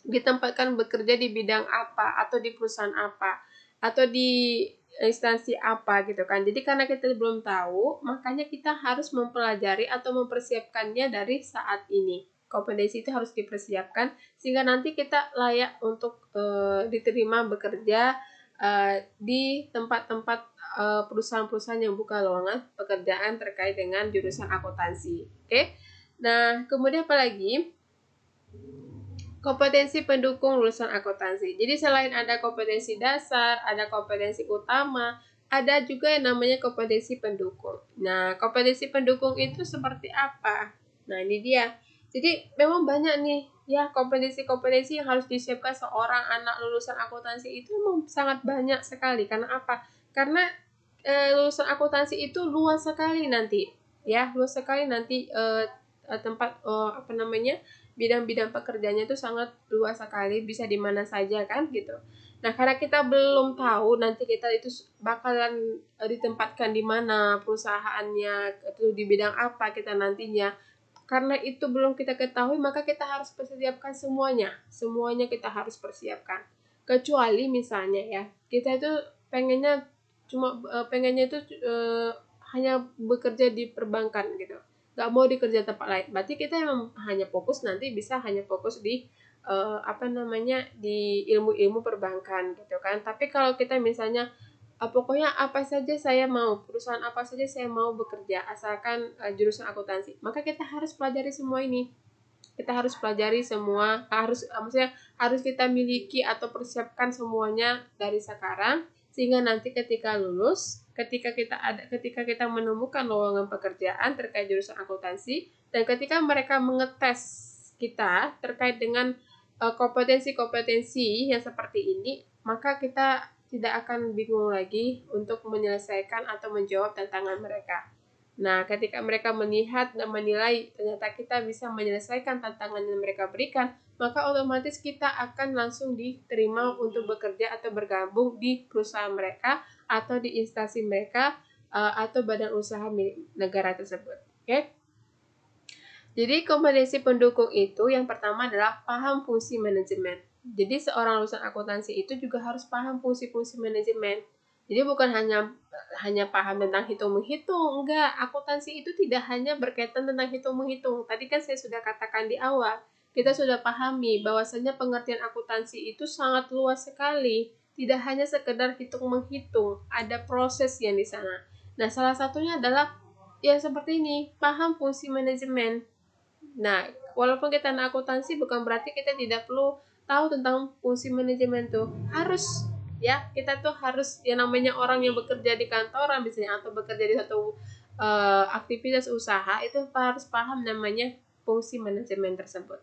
ditempatkan bekerja di bidang apa, atau di perusahaan apa, atau di instansi apa gitu kan. Jadi karena kita belum tahu, makanya kita harus mempelajari atau mempersiapkannya dari saat ini. Kompetensi itu harus dipersiapkan sehingga nanti kita layak untuk diterima bekerja di tempat-tempat perusahaan-perusahaan yang buka lowongan pekerjaan terkait dengan jurusan akuntansi. Oke. Nah, kemudian apalagi? Kompetensi pendukung lulusan akuntansi. Jadi selain ada kompetensi dasar, ada kompetensi utama, ada juga yang namanya kompetensi pendukung. Nah, kompetensi pendukung itu seperti apa? Nah, ini dia. Jadi memang banyak nih ya kompetensi-kompetensi yang harus disiapkan seorang anak lulusan akuntansi itu memang sangat banyak sekali. Karena apa? Karena lulusan akuntansi itu luas sekali nanti. Ya, luas sekali nanti tempat bidang-bidang pekerjaannya itu sangat luas sekali, bisa di mana saja kan gitu. Nah, karena kita belum tahu nanti kita itu bakalan ditempatkan di mana perusahaannya, atau di bidang apa kita nantinya. Karena itu belum kita ketahui, maka kita harus persiapkan semuanya. Semuanya kita harus persiapkan. Kecuali misalnya ya, kita itu pengennya itu hanya bekerja di perbankan gitu, nggak mau dikerja tempat lain. Berarti kita emang hanya fokus di di ilmu-ilmu perbankan gitu kan. Tapi kalau kita misalnya pokoknya apa saja saya mau, perusahaan apa saja saya mau bekerja asalkan jurusan akuntansi, maka kita harus pelajari semua ini. Kita harus pelajari semua, maksudnya harus kita miliki atau persiapkan semuanya dari sekarang, sehingga nanti ketika lulus, ketika kita menemukan lowongan pekerjaan terkait jurusan akuntansi, dan ketika mereka mengetes kita terkait dengan kompetensi-kompetensi yang seperti ini, maka kita tidak akan bingung lagi untuk menyelesaikan atau menjawab tantangan mereka. Nah, ketika mereka melihat dan menilai ternyata kita bisa menyelesaikan tantangan yang mereka berikan, maka otomatis kita akan langsung diterima untuk bekerja atau bergabung di perusahaan mereka atau di instansi mereka atau badan usaha milik negara tersebut. Oke? Jadi kompetensi pendukung itu yang pertama adalah paham fungsi manajemen. Jadi seorang lulusan akuntansi itu juga harus paham fungsi-fungsi manajemen. Jadi bukan hanya paham tentang hitung-menghitung, enggak. Akuntansi itu tidak hanya berkaitan tentang hitung-menghitung. Tadi kan saya sudah katakan di awal, kita sudah pahami bahwasanya pengertian akuntansi itu sangat luas sekali. Tidak hanya sekedar hitung-menghitung, ada proses yang di sana. Nah, salah satunya adalah ya seperti ini, paham fungsi manajemen. Nah, walaupun kita anak akuntansi bukan berarti kita tidak perlu tahu tentang fungsi manajemen tuh. Harus ya, kita tuh harus yang namanya orang yang bekerja di kantoran misalnya atau bekerja di satu aktivitas usaha itu harus paham namanya fungsi manajemen tersebut.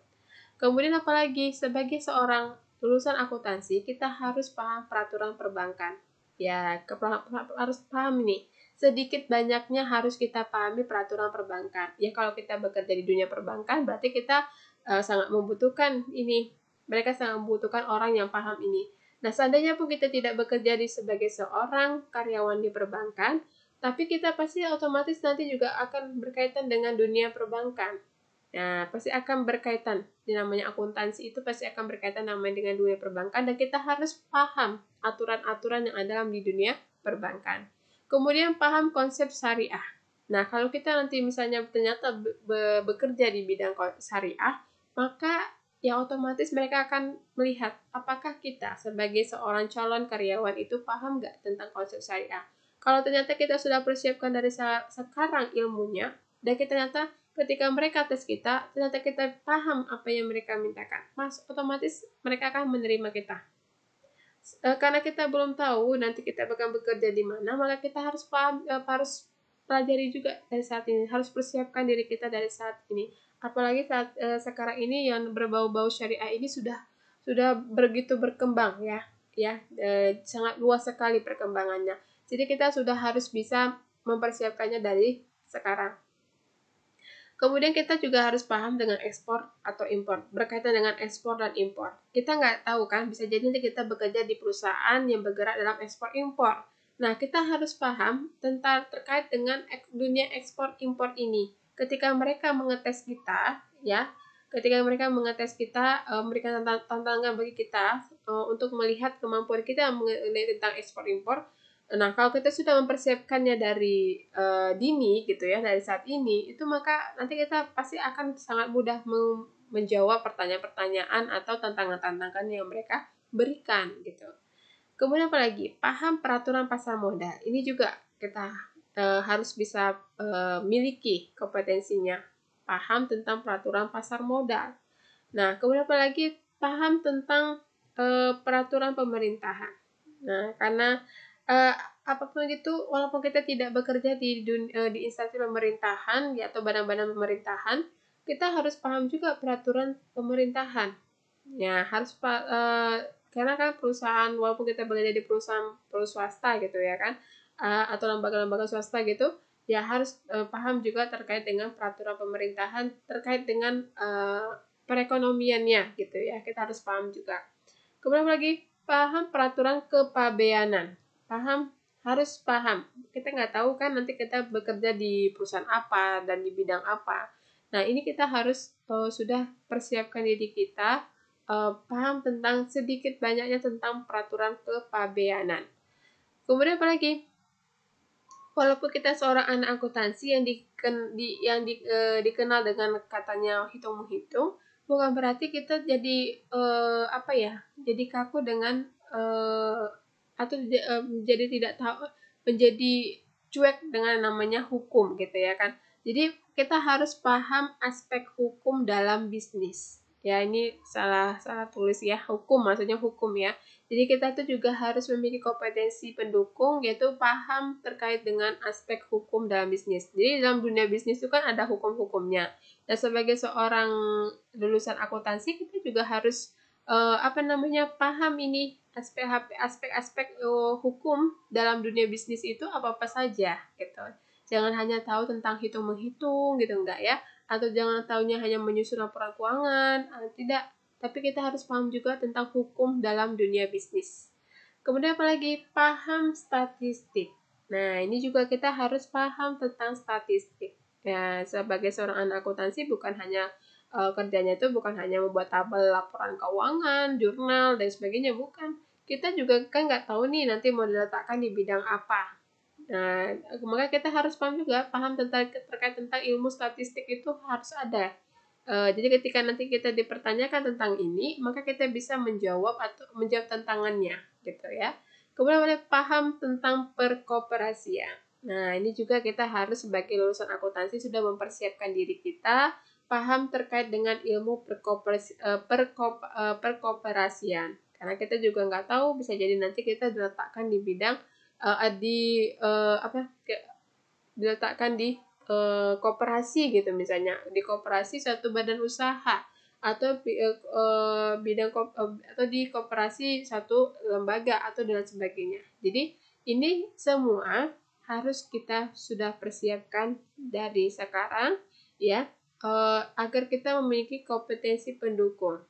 Kemudian apalagi sebagai seorang lulusan akuntansi kita harus paham peraturan perbankan. Ya, harus paham nih. Sedikit banyaknya harus kita pahami peraturan perbankan. Ya kalau kita bekerja di dunia perbankan berarti kita sangat membutuhkan ini. Mereka sangat membutuhkan orang yang paham ini. Nah, seandainya pun kita tidak bekerja sebagai seorang karyawan di perbankan, tapi kita pasti otomatis nanti juga akan berkaitan dengan dunia perbankan. Nah, pasti akan berkaitan. Yang namanya akuntansi itu pasti akan berkaitan namanya dengan dunia perbankan dan kita harus paham aturan-aturan yang ada di dunia perbankan. Kemudian paham konsep syariah. Nah, kalau kita nanti misalnya ternyata bekerja di bidang syariah, maka ya otomatis mereka akan melihat apakah kita sebagai seorang calon karyawan itu paham nggak tentang konsep syariah. Kalau ternyata kita sudah persiapkan dari sekarang ilmunya, dan kita ternyata ketika mereka tes kita, ternyata kita paham apa yang mereka mintakan, otomatis mereka akan menerima kita. Karena kita belum tahu nanti kita bakal bekerja di mana, maka kita harus harus pelajari juga dari saat ini, harus persiapkan diri kita dari saat ini. Apalagi saat sekarang ini yang berbau-bau syariah ini sudah begitu berkembang sangat luas sekali perkembangannya. Jadi kita sudah harus bisa mempersiapkannya dari sekarang. Kemudian kita juga harus paham dengan ekspor atau impor, berkaitan dengan ekspor dan impor. Kita nggak tahu kan, bisa jadi nanti kita bekerja di perusahaan yang bergerak dalam ekspor impor. Nah, kita harus paham tentang terkait dengan dunia ekspor impor ini. Ketika mereka mengetes kita, memberikan tantangan bagi kita untuk melihat kemampuan kita mengenai tentang ekspor impor. Nah, kalau kita sudah mempersiapkannya dari dini gitu ya, dari saat ini, itu maka nanti kita pasti akan sangat mudah menjawab pertanyaan-pertanyaan atau tantangan-tantangan yang mereka berikan gitu. Kemudian apalagi, paham peraturan pasar modal. Ini juga kita harus bisa miliki kompetensinya. Paham tentang peraturan pasar modal. Nah, kemudian apalagi, paham tentang peraturan pemerintahan. Nah, karena uh, apapun itu, walaupun kita tidak bekerja di instansi pemerintahan ya, atau badan-badan pemerintahan, kita harus paham juga peraturan pemerintahan. Ya, karena kan perusahaan, walaupun kita bekerja di perusahaan swasta gitu ya kan, atau lembaga-lembaga swasta gitu, ya harus paham juga terkait dengan peraturan pemerintahan, terkait dengan perekonomiannya gitu ya. Kita harus paham juga. Kemudian lagi, paham peraturan kepabeanan. Harus paham. Kita nggak tahu kan nanti kita bekerja di perusahaan apa dan di bidang apa. Nah, ini kita harus sudah persiapkan diri kita, paham tentang sedikit banyaknya tentang peraturan kepabeanan. Kemudian apalagi? Walaupun kita seorang anak akuntansi dikenal dengan katanya hitung-menghitung, bukan berarti kita jadi jadi kaku dengan atau jadi tidak tahu, menjadi cuek dengan namanya hukum gitu ya kan. Jadi kita harus paham aspek hukum dalam bisnis. Ya, ini salah tulis ya, hukum maksudnya hukum ya. Jadi kita tuh juga harus memiliki kompetensi pendukung, yaitu paham terkait dengan aspek hukum dalam bisnis. Jadi dalam dunia bisnis itu kan ada hukum-hukumnya. Dan sebagai seorang lulusan akuntansi, kita juga harus paham ini aspek-aspek hukum dalam dunia bisnis itu apa-apa saja gitu. Jangan hanya tahu tentang hitung-menghitung gitu, enggak ya. Atau jangan tahunya hanya menyusun laporan keuangan, tidak. Tapi kita harus paham juga tentang hukum dalam dunia bisnis. Kemudian apalagi, paham statistik. Nah, ini juga kita harus paham tentang statistik. Ya, sebagai seorang anak akuntansi bukan hanya kerjanya itu bukan hanya membuat tabel laporan keuangan, jurnal, dan sebagainya, bukan. Kita juga kan nggak tahu nih nanti mau diletakkan di bidang apa. Nah, maka kita harus paham terkait tentang ilmu statistik itu harus ada. Jadi ketika nanti kita dipertanyakan tentang ini, maka kita bisa menjawab tantangannya, gitu ya. Kemudian paham tentang perkoperasian. Nah, ini juga kita harus sebagai lulusan akuntansi sudah mempersiapkan diri kita, paham terkait dengan ilmu perkoperasian. Karena kita juga nggak tahu, bisa jadi nanti kita diletakkan di bidang diletakkan di koperasi gitu, misalnya di koperasi satu badan usaha, atau atau di koperasi satu lembaga atau dan sebagainya. Jadi ini semua harus kita sudah persiapkan dari sekarang ya, agar kita memiliki kompetensi pendukung.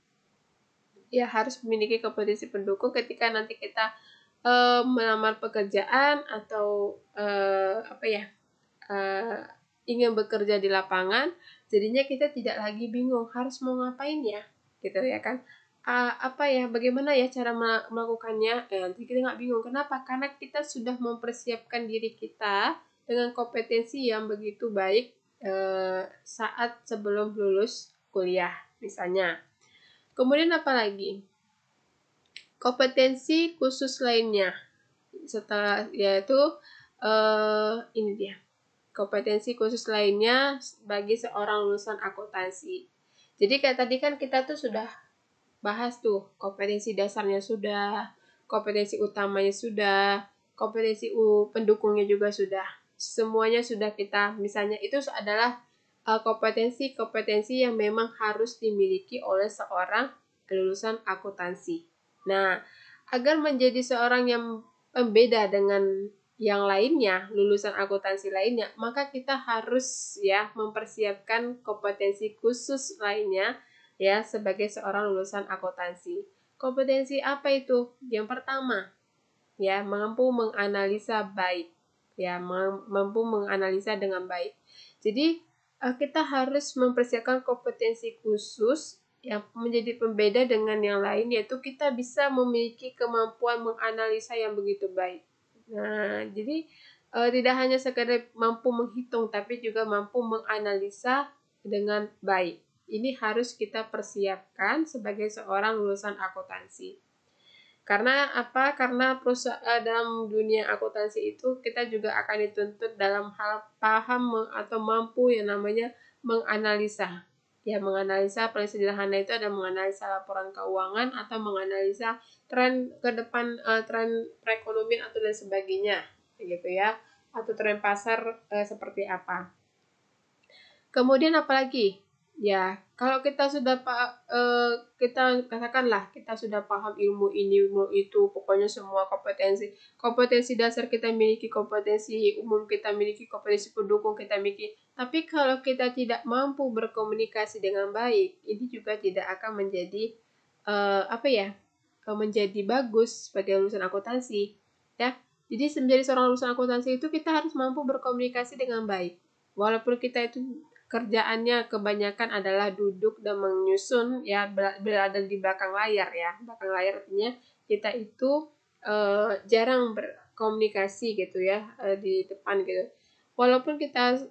Ya, harus memiliki kompetensi pendukung ketika nanti kita melamar pekerjaan atau ingin bekerja di lapangan, jadinya kita tidak lagi bingung harus mau ngapain ya, gitu ya kan. Bagaimana ya cara melakukannya? Nanti kita nggak bingung. Kenapa? Karena kita sudah mempersiapkan diri kita dengan kompetensi yang begitu baik saat sebelum lulus kuliah misalnya. Kemudian apa lagi? Kompetensi khusus lainnya. Setelah yaitu ini dia. Kompetensi khusus lainnya bagi seorang lulusan akuntansi. Jadi kayak tadi kan kita tuh sudah bahas tuh kompetensi dasarnya sudah, kompetensi utamanya sudah, kompetensi pendukungnya juga sudah. Semuanya sudah kita, misalnya itu adalah kompetensi-kompetensi yang memang harus dimiliki oleh seorang lulusan akuntansi. Nah, agar menjadi seorang yang berbeda dengan yang lainnya, lulusan akuntansi lainnya, maka kita harus ya mempersiapkan kompetensi khusus lainnya ya sebagai seorang lulusan akuntansi. Kompetensi apa itu? Yang pertama, ya mampu menganalisa baik. Ya, mampu menganalisa dengan baik. Jadi, kita harus mempersiapkan kompetensi khusus yang menjadi pembeda dengan yang lain, yaitu kita bisa memiliki kemampuan menganalisa yang begitu baik. Nah, jadi tidak hanya sekedar mampu menghitung, tapi juga mampu menganalisa dengan baik. Ini harus kita persiapkan sebagai seorang lulusan akuntansi. Karena apa? Karena dalam dunia akuntansi itu kita juga akan dituntut dalam hal paham atau mampu yang namanya menganalisa. Ya, menganalisa paling sederhana itu ada menganalisa laporan keuangan atau menganalisa tren ke depan, tren perekonomian atau dan sebagainya, gitu ya. Atau tren pasar seperti apa. Kemudian apalagi? Ya, kalau kita sudah kita katakanlah kita sudah paham ilmu ini, ilmu itu, pokoknya semua kompetensi dasar kita miliki, kompetensi umum kita miliki, kompetensi pendukung kita miliki. Tapi kalau kita tidak mampu berkomunikasi dengan baik, ini juga tidak akan menjadi menjadi bagus sebagai lulusan akuntansi, ya. Jadi menjadi seorang lulusan akuntansi itu kita harus mampu berkomunikasi dengan baik. Walaupun kita itu kerjaannya kebanyakan adalah duduk dan menyusun ya berada di belakang layar ya. Belakang layar artinya kita itu jarang berkomunikasi gitu ya di depan gitu. Walaupun kita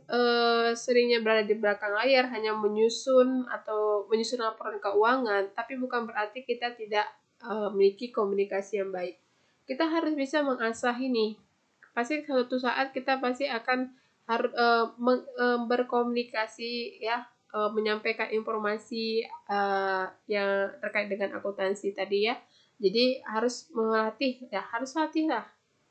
seringnya berada di belakang layar hanya menyusun laporan keuangan, tapi bukan berarti kita tidak memiliki komunikasi yang baik. Kita harus bisa mengasah ini. Pasti suatu saat kita pasti akan harus berkomunikasi ya, menyampaikan informasi yang terkait dengan akuntansi tadi ya. Jadi harus melatih ya, harus latihlah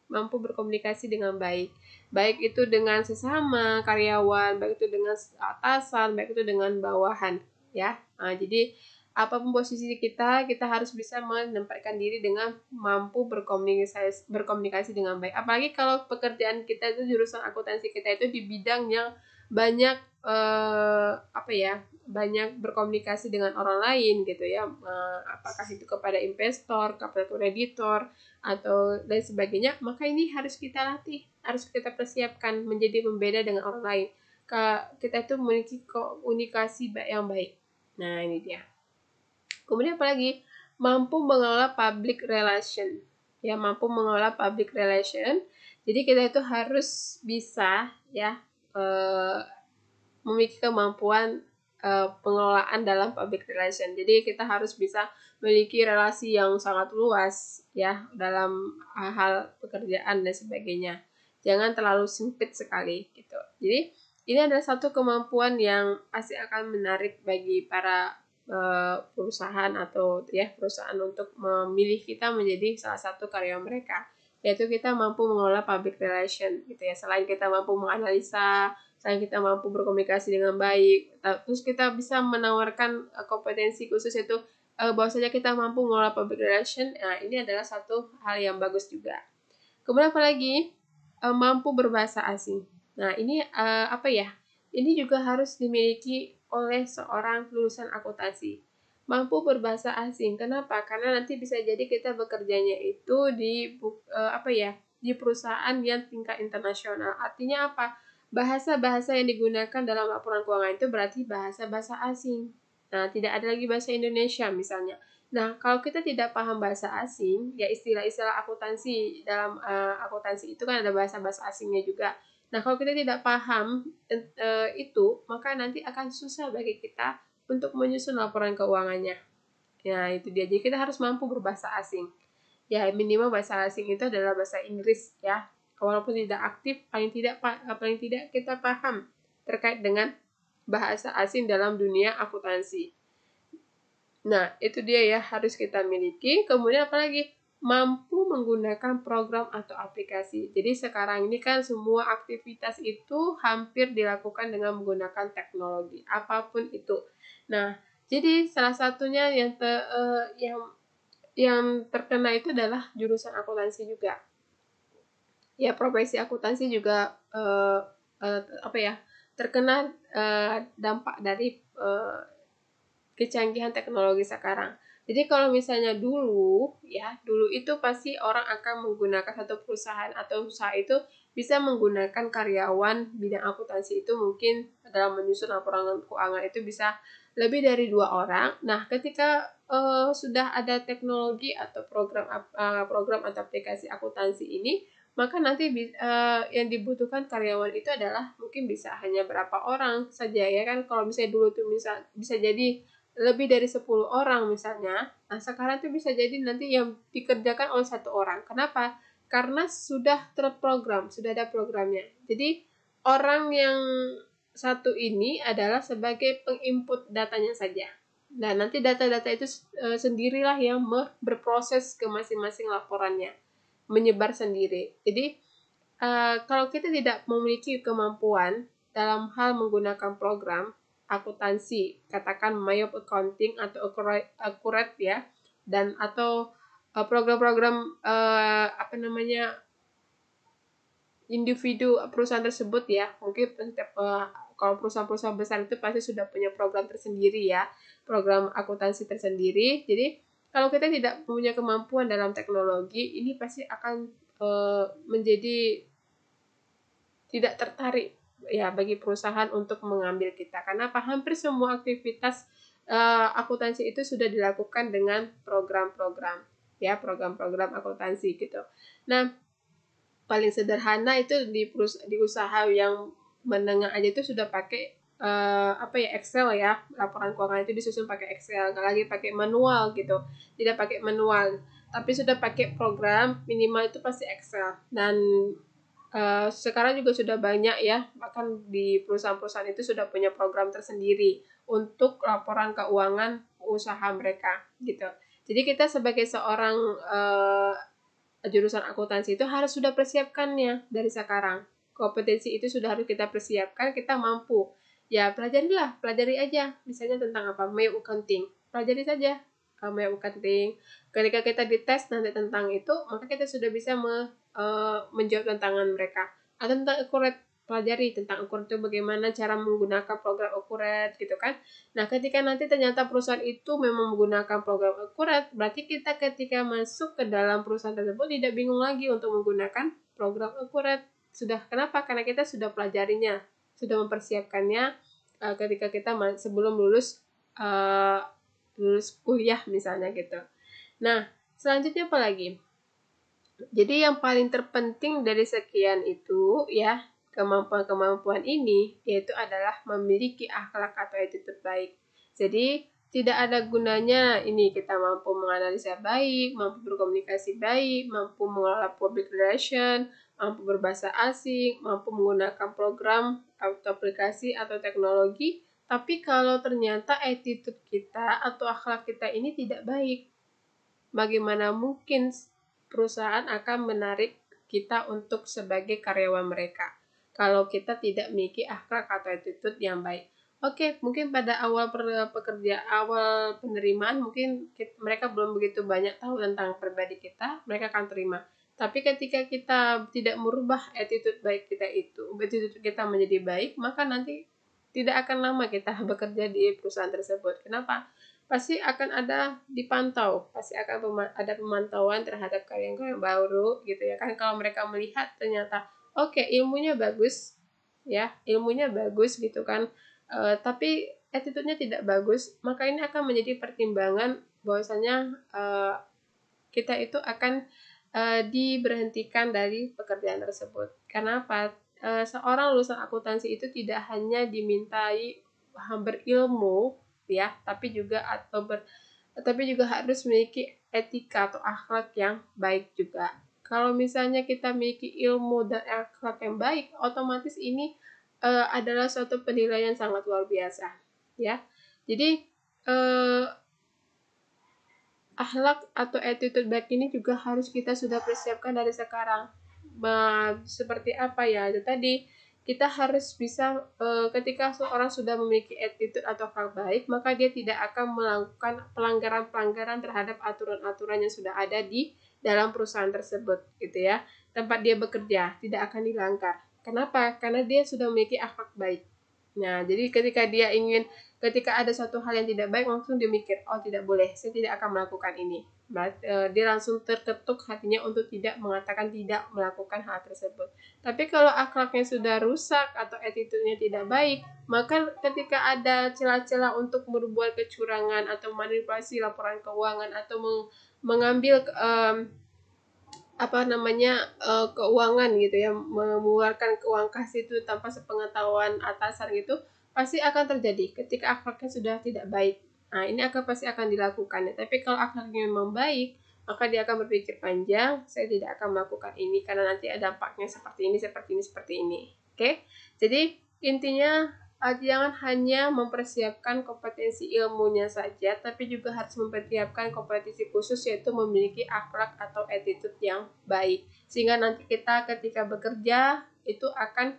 mampu berkomunikasi dengan baik. Baik itu dengan sesama karyawan, baik itu dengan atasan, baik itu dengan bawahan ya. Nah, jadi apapun posisi kita harus bisa menempatkan diri dengan mampu berkomunikasi dengan baik. Apalagi kalau pekerjaan kita itu jurusan akuntansi kita itu di bidang yang banyak banyak berkomunikasi dengan orang lain gitu ya. Apakah itu kepada investor, kepada kreditor atau lain sebagainya, maka ini harus kita latih, harus kita persiapkan menjadi pembeda dengan orang lain. Kita itu memiliki komunikasi yang baik. Nah, ini dia. Kemudian apalagi? Mampu mengelola public relation. Ya, mampu mengelola public relation. Jadi kita itu harus bisa ya memiliki kemampuan pengelolaan dalam public relation. Jadi kita harus bisa memiliki relasi yang sangat luas ya dalam hal pekerjaan dan sebagainya. Jangan terlalu sempit sekali gitu. Jadi ini adalah satu kemampuan yang pasti akan menarik bagi para perusahaan atau ya perusahaan untuk memilih kita menjadi salah satu karyawan mereka, yaitu kita mampu mengelola public relation gitu ya. Selain kita mampu menganalisa, selain kita mampu berkomunikasi dengan baik, terus kita bisa menawarkan kompetensi khusus itu bahwasanya kita mampu mengelola public relation. Nah, ini adalah satu hal yang bagus juga. Kemudian apalagi? Mampu berbahasa asing. Nah, ini ini juga harus dimiliki oleh seorang lulusan akuntansi. Mampu berbahasa asing. Kenapa? Karena nanti bisa jadi kita bekerjanya itu di di perusahaan yang tingkat internasional. Artinya apa? Bahasa-bahasa yang digunakan dalam laporan keuangan itu berarti bahasa-bahasa asing. Nah, tidak ada lagi bahasa Indonesia misalnya. Nah, kalau kita tidak paham bahasa asing, ya istilah-istilah akuntansi dalam akuntansi itu kan ada bahasa-bahasa asingnya juga. Nah, kalau kita tidak paham itu, maka nanti akan susah bagi kita untuk menyusun laporan keuangannya. Nah, itu dia. Jadi kita harus mampu berbahasa asing. Ya, minimal bahasa asing itu adalah bahasa Inggris ya. Walaupun tidak aktif, paling tidak kita paham terkait dengan bahasa asing dalam dunia akuntansi. Nah, itu dia ya, harus kita miliki. Kemudian apalagi? Mampu menggunakan program atau aplikasi. Jadi sekarang ini kan semua aktivitas itu hampir dilakukan dengan menggunakan teknologi, apapun itu. Nah, jadi salah satunya yang terkena itu adalah jurusan akuntansi juga. Ya, profesi akuntansi juga terkena dampak dari kecanggihan teknologi sekarang. Jadi kalau misalnya dulu itu pasti orang akan menggunakan satu perusahaan atau usaha itu bisa menggunakan karyawan bidang akuntansi itu mungkin dalam menyusun laporan keuangan itu bisa lebih dari 2 orang. Nah, ketika sudah ada teknologi atau program atau aplikasi akuntansi ini, maka nanti yang dibutuhkan karyawan itu adalah mungkin bisa hanya berapa orang saja ya kan. Kalau misalnya dulu tuh bisa jadi lebih dari 10 orang misalnya. Nah, sekarang tuh bisa jadi nanti yang dikerjakan oleh 1 orang. Kenapa? Karena sudah terprogram, sudah ada programnya. Jadi, orang yang satu ini adalah sebagai penginput datanya saja. Nah, nanti data-data itu sendirilah yang berproses ke masing-masing laporannya, menyebar sendiri. Jadi, kalau kita tidak memiliki kemampuan dalam hal menggunakan program akuntansi, katakan Mayob Accounting atau Accurate ya, dan atau program-program individu perusahaan tersebut ya. Mungkin kalau perusahaan-perusahaan besar itu pasti sudah punya program tersendiri ya, program akuntansi tersendiri. Jadi kalau kita tidak punya kemampuan dalam teknologi, ini pasti akan menjadi tidak tertarik ya bagi perusahaan untuk mengambil kita. Karena hampir semua aktivitas akuntansi itu sudah dilakukan dengan program-program ya, program-program akuntansi gitu. Nah, paling sederhana itu di usaha yang menengah aja itu sudah pakai Excel ya. Laporan keuangan itu disusun pakai Excel, nggak lagi pakai manual gitu. Tidak pakai manual, tapi sudah pakai program, minimal itu pasti Excel. Dan sekarang juga sudah banyak ya, bahkan di perusahaan-perusahaan itu sudah punya program tersendiri untuk laporan keuangan usaha mereka gitu. Jadi kita sebagai seorang jurusan akuntansi itu harus sudah persiapkannya dari sekarang. Kompetensi itu sudah harus kita persiapkan, kita mampu. Ya, pelajari aja. Misalnya tentang apa? Mayo Accounting. Pelajari saja Mayo Accounting. Ketika kita dites nanti tentang itu, maka kita sudah bisa menjawab tantangan mereka. Atau tentang Accurate, pelajari tentang Accurate itu bagaimana cara menggunakan program Accurate gitu kan. Nah, ketika nanti ternyata perusahaan itu memang menggunakan program Accurate, berarti kita ketika masuk ke dalam perusahaan tersebut tidak bingung lagi untuk menggunakan program Accurate. Sudah, kenapa? Karena kita sudah pelajarinya, sudah mempersiapkannya ketika kita sebelum lulus kuliah misalnya gitu. Nah, selanjutnya apa lagi? Jadi yang paling terpenting dari sekian itu ya, kemampuan-kemampuan ini yaitu adalah memiliki akhlak atau attitude baik. Jadi tidak ada gunanya ini kita mampu menganalisa baik, mampu berkomunikasi baik, mampu mengelola public relation, mampu berbahasa asing, mampu menggunakan program atau aplikasi atau teknologi, tapi kalau ternyata attitude kita atau akhlak kita ini tidak baik, bagaimana mungkin perusahaan akan menarik kita untuk sebagai karyawan mereka kalau kita tidak memiliki akhlak atau attitude yang baik. Oke, mungkin pada awal awal penerimaan mungkin mereka belum begitu banyak tahu tentang pribadi kita, mereka akan terima. Tapi ketika kita tidak merubah attitude kita menjadi baik, maka nanti tidak akan lama kita bekerja di perusahaan tersebut. Kenapa? Pasti akan ada dipantau, pasti akan ada pemantauan terhadap karyawan baru gitu ya kan. Kalau mereka melihat ternyata ilmunya bagus ya, ilmunya bagus gitu kan, tapi attitude-nya tidak bagus, maka ini akan menjadi pertimbangan bahwasanya kita itu akan diberhentikan dari pekerjaan tersebut. Karena apa? seorang lulusan akuntansi itu tidak hanya dimintai berilmu ya, tapi juga harus memiliki etika atau akhlak yang baik juga. Kalau misalnya kita memiliki ilmu dan akhlak yang baik, otomatis ini adalah suatu penilaian sangat luar biasa, ya. Jadi akhlak atau attitude baik ini juga harus kita sudah persiapkan dari sekarang. Seperti apa ya? Itu tadi kita harus bisa ketika seorang sudah memiliki attitude atau akhlak baik, maka dia tidak akan melakukan pelanggaran-pelanggaran terhadap aturan-aturan yang sudah ada di dalam perusahaan tersebut, gitu ya. Tempat dia bekerja tidak akan dilanggar. Kenapa? Karena dia sudah memiliki akhlak baik. Nah, jadi ketika ada suatu hal yang tidak baik, langsung dia mikir, oh tidak boleh, saya tidak akan melakukan ini. Dia langsung terketuk hatinya untuk tidak mengatakan tidak melakukan hal tersebut. Tapi kalau akhlaknya sudah rusak atau attitude-nya tidak baik, maka ketika ada celah-celah untuk berbuat kecurangan atau manipulasi laporan keuangan atau mengambil keuangan gitu ya, mengeluarkan keuangan kas itu tanpa sepengetahuan atasan gitu, pasti akan terjadi ketika akhlaknya sudah tidak baik. Nah, ini pasti akan dilakukan. Tapi kalau akhlaknya memang baik, maka dia akan berpikir panjang, saya tidak akan melakukan ini karena nanti ada dampaknya seperti ini, seperti ini, seperti ini. Oke? Jadi intinya jangan hanya mempersiapkan kompetensi ilmunya saja, tapi juga harus mempersiapkan kompetensi khusus, yaitu memiliki akhlak atau attitude yang baik. Sehingga nanti kita ketika bekerja itu akan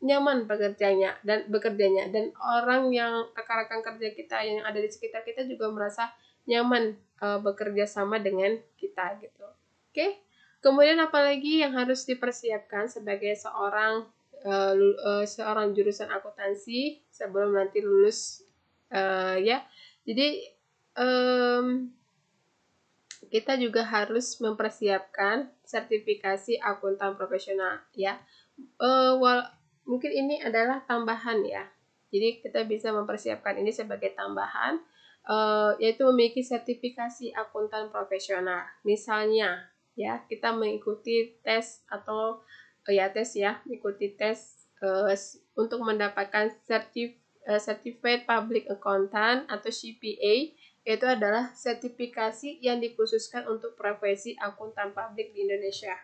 nyaman bekerjanya dan orang yang rekan-rekan kerja kita yang ada di sekitar kita juga merasa nyaman bekerja sama dengan kita gitu. Oke? Kemudian apalagi yang harus dipersiapkan sebagai seorang jurusan akuntansi sebelum nanti lulus ya. Jadi kita juga harus mempersiapkan sertifikasi akuntan profesional ya. Mungkin ini adalah tambahan ya. Jadi kita bisa mempersiapkan ini sebagai tambahan, yaitu memiliki sertifikasi akuntan profesional. Misalnya ya, kita mengikuti tes atau mengikuti tes untuk mendapatkan Certified Public Accountant atau CPA, yaitu adalah sertifikasi yang dikhususkan untuk profesi akuntan publik di Indonesia.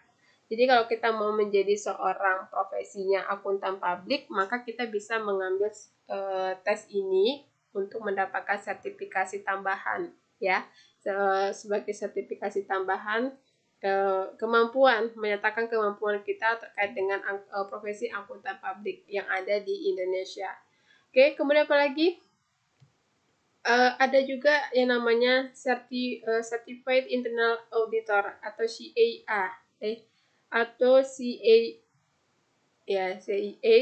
Jadi kalau kita mau menjadi seorang profesinya akuntan publik, maka kita bisa mengambil tes ini untuk mendapatkan sertifikasi tambahan ya. Sebagai sertifikasi tambahan, menyatakan kemampuan kita terkait dengan profesi akuntan publik yang ada di Indonesia. Oke, kemudian apa lagi? Ada juga yang namanya Certified Internal Auditor atau CAA atau CAA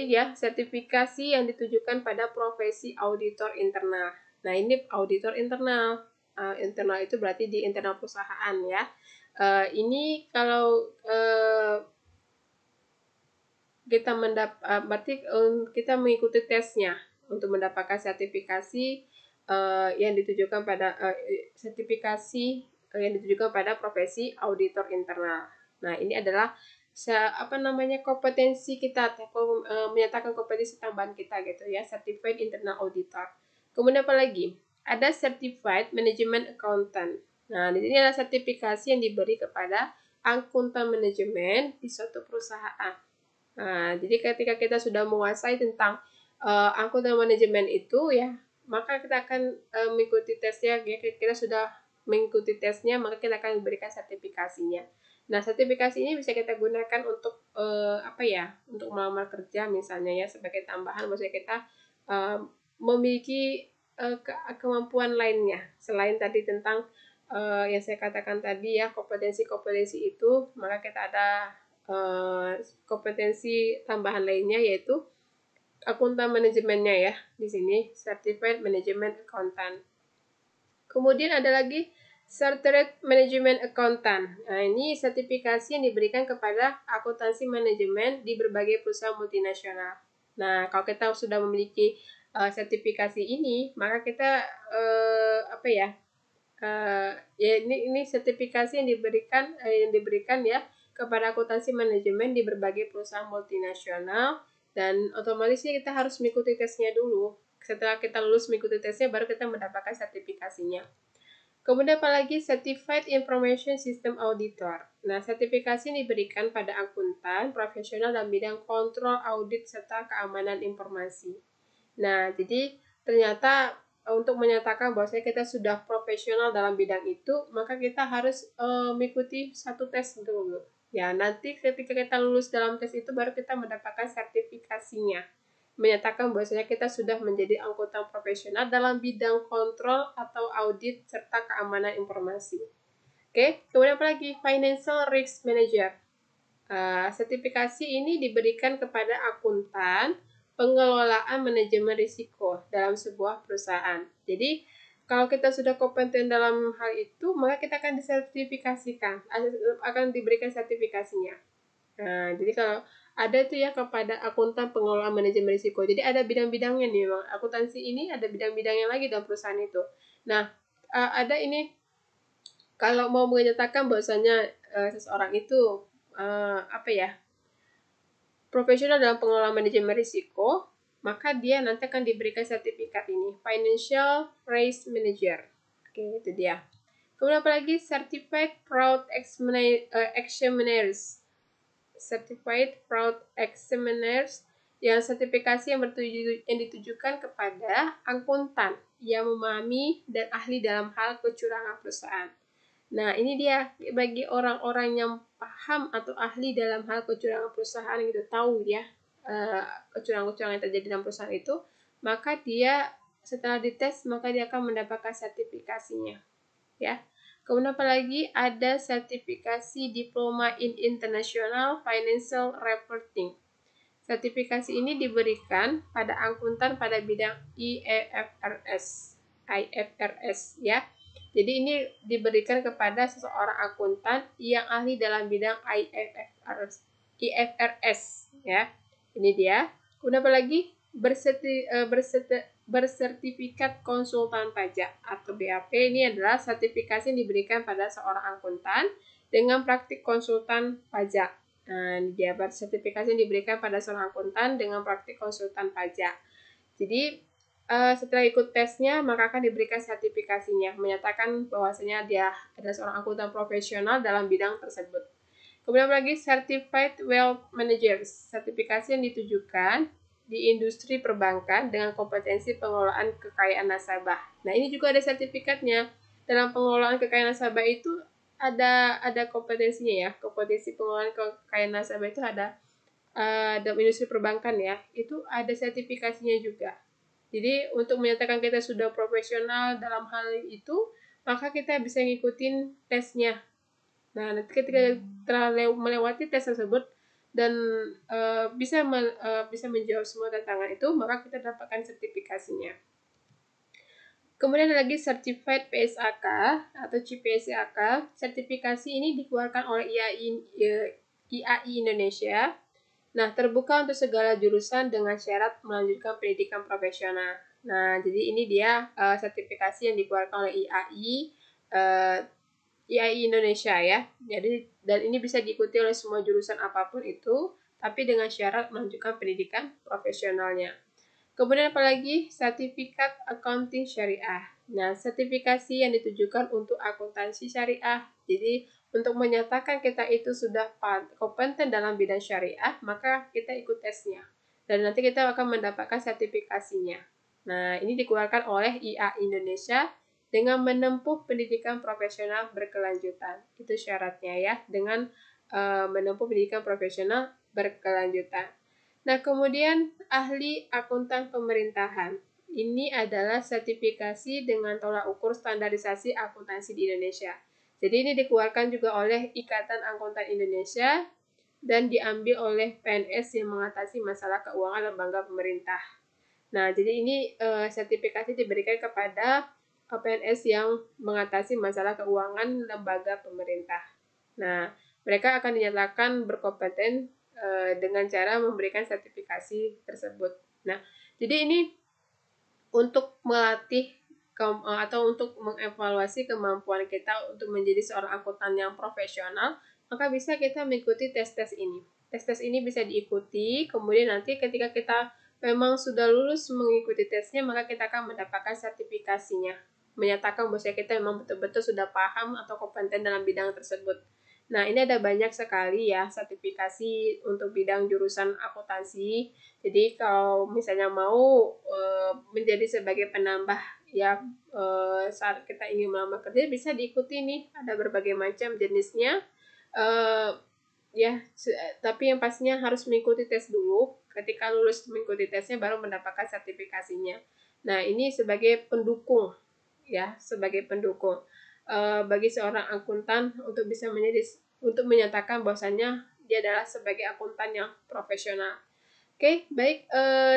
ya, sertifikasi yang ditujukan pada profesi auditor internal. Nah, ini auditor internal. Internal itu berarti di internal perusahaan ya. Ini kalau kita mengikuti tesnya untuk mendapatkan sertifikasi yang ditujukan pada profesi auditor internal. Nah, ini adalah kompetensi kita, menyatakan kompetensi tambahan kita gitu ya, Certified Internal Auditor. Kemudian apa lagi? Ada Certified Management Accountant. Nah, di sini ada sertifikasi yang diberi kepada akuntan manajemen di suatu perusahaan. Nah, jadi ketika kita sudah menguasai tentang akuntan manajemen itu ya, maka kita akan mengikuti tesnya. Kita sudah mengikuti tesnya, maka kita akan memberikan sertifikasinya. Nah, sertifikasi ini bisa kita gunakan untuk untuk melamar kerja misalnya ya, sebagai tambahan. Maksudnya kita memiliki kemampuan lainnya selain tadi tentang yang saya katakan tadi ya, kompetensi itu, maka kita ada kompetensi tambahan lainnya, yaitu akuntan manajemennya ya, di sini Certified Management Accountant. Kemudian ada lagi Chartered Management Accountant. Nah, ini sertifikasi yang diberikan kepada akuntansi manajemen di berbagai perusahaan multinasional. Nah, kalau kita sudah memiliki sertifikasi ini, maka kita ini sertifikasi yang diberikan ya kepada akuntansi manajemen di berbagai perusahaan multinasional, dan otomatis kita harus mengikuti tesnya dulu. Setelah kita lulus mengikuti tesnya, baru kita mendapatkan sertifikasinya. Kemudian apalagi Certified Information System Auditor. Nah, sertifikasi ini diberikan pada akuntan profesional dalam bidang kontrol, audit, serta keamanan informasi. Nah, jadi ternyata untuk menyatakan bahwasanya kita sudah profesional dalam bidang itu, maka kita harus mengikuti satu tes dulu. Ya, nanti ketika kita lulus dalam tes itu baru kita mendapatkan sertifikasinya. Menyatakan bahwasanya kita sudah menjadi akuntan profesional dalam bidang kontrol atau audit serta keamanan informasi. Oke, kemudian apa lagi? Financial Risk Manager. Sertifikasi ini diberikan kepada akuntan pengelolaan manajemen risiko dalam sebuah perusahaan. Jadi, kalau kita sudah kompeten dalam hal itu, maka kita akan disertifikasikan, akan diberikan sertifikasinya. Nah, jadi kalau ada tuh ya kepada akuntan pengelolaan manajemen risiko. Jadi ada bidang-bidangnya nih, Bang. Akuntansi ini ada bidang-bidangnya lagi dalam perusahaan itu. Nah, ada ini kalau mau menyatakan bahwasanya seseorang itu profesional dalam pengelolaan manajemen risiko, maka dia nanti akan diberikan sertifikat ini, Financial Risk Manager. Oke, itu dia. Kemudian apalagi Certified Fraud Examiners. Certified Fraud Examiners yang sertifikasi yang ditujukan kepada akuntan yang memahami dan ahli dalam hal kecurangan perusahaan. Nah, ini dia bagi orang-orang yang paham atau ahli dalam hal kecurangan perusahaan gitu, tahu ya kecurangan-kecurangan yang terjadi dalam perusahaan itu, maka dia setelah dites maka dia akan mendapatkan sertifikasinya. Ya. Kemudian apalagi ada sertifikasi Diploma in International Financial Reporting. Sertifikasi ini diberikan pada akuntan pada bidang IFRS ya. Jadi ini diberikan kepada seseorang akuntan yang ahli dalam bidang IFRS ya. Ini dia. Kemudian apalagi bersertifikat konsultan pajak atau BAP. Ini adalah sertifikasi yang diberikan pada seorang akuntan dengan praktik konsultan pajak. Nah, dia sertifikasi yang diberikan pada seorang akuntan dengan praktik konsultan pajak. Jadi setelah ikut tesnya maka akan diberikan sertifikasinya, menyatakan bahwasanya dia adalah seorang akuntan profesional dalam bidang tersebut. Kemudian lagi Certified Wealth Managers, sertifikasi yang ditujukan di industri perbankan dengan kompetensi pengelolaan kekayaan nasabah. Nah, ini juga ada sertifikatnya. Dalam pengelolaan kekayaan nasabah itu ada kompetensinya ya. Kompetensi pengelolaan kekayaan nasabah itu ada dalam industri perbankan ya. Itu ada sertifikasinya juga. Jadi, untuk menyatakan kita sudah profesional dalam hal itu, maka kita bisa ngikutin tesnya. Nah, nanti ketika telah melewati tes tersebut dan bisa menjawab semua tantangan itu, maka kita dapatkan sertifikasinya. Kemudian ada lagi Certified PSAK atau CPSAK. Sertifikasi ini dikeluarkan oleh IAI Indonesia. Nah, terbuka untuk segala jurusan dengan syarat melanjutkan pendidikan profesional. Nah, jadi ini dia sertifikasi yang dikeluarkan oleh IAI Indonesia ya. Jadi dan ini bisa diikuti oleh semua jurusan apapun itu, tapi dengan syarat melanjutkan pendidikan profesionalnya. Kemudian apalagi sertifikat accounting syariah. Nah, sertifikasi yang ditujukan untuk akuntansi syariah. Jadi untuk menyatakan kita itu sudah kompeten dalam bidang syariah, maka kita ikut tesnya. Dan nanti kita akan mendapatkan sertifikasinya. Nah, ini dikeluarkan oleh IAI Indonesia dengan menempuh pendidikan profesional berkelanjutan. Itu syaratnya ya, dengan menempuh pendidikan profesional berkelanjutan. Nah, kemudian ahli akuntan pemerintahan. Ini adalah sertifikasi dengan tolak ukur standarisasi akuntansi di Indonesia. Jadi ini dikeluarkan juga oleh Ikatan Akuntan Indonesia dan diambil oleh PNS yang mengatasi masalah keuangan lembaga pemerintah. Nah, jadi ini sertifikasi diberikan kepada PNS yang mengatasi masalah keuangan lembaga pemerintah. Nah, mereka akan dinyatakan berkompeten dengan cara memberikan sertifikasi tersebut. Nah, jadi ini untuk melatih atau untuk mengevaluasi kemampuan kita untuk menjadi seorang akuntan yang profesional maka bisa kita mengikuti tes-tes ini. Tes-tes ini bisa diikuti, kemudian nanti ketika kita memang sudah lulus mengikuti tesnya, maka kita akan mendapatkan sertifikasinya, menyatakan bahwa kita memang betul-betul sudah paham atau kompeten dalam bidang tersebut. Nah, ini ada banyak sekali ya sertifikasi untuk bidang jurusan akuntansi. Jadi kalau misalnya mau menjadi sebagai penambah ya saat kita ingin melamar kerja, bisa diikuti nih, ada berbagai macam jenisnya. Ya, tapi yang pastinya harus mengikuti tes dulu. Ketika lulus mengikuti tesnya baru mendapatkan sertifikasinya. Nah, ini sebagai pendukung ya, sebagai pendukung bagi seorang akuntan untuk bisa menyatakan bahwasannya dia adalah sebagai akuntan yang profesional. Oke, baik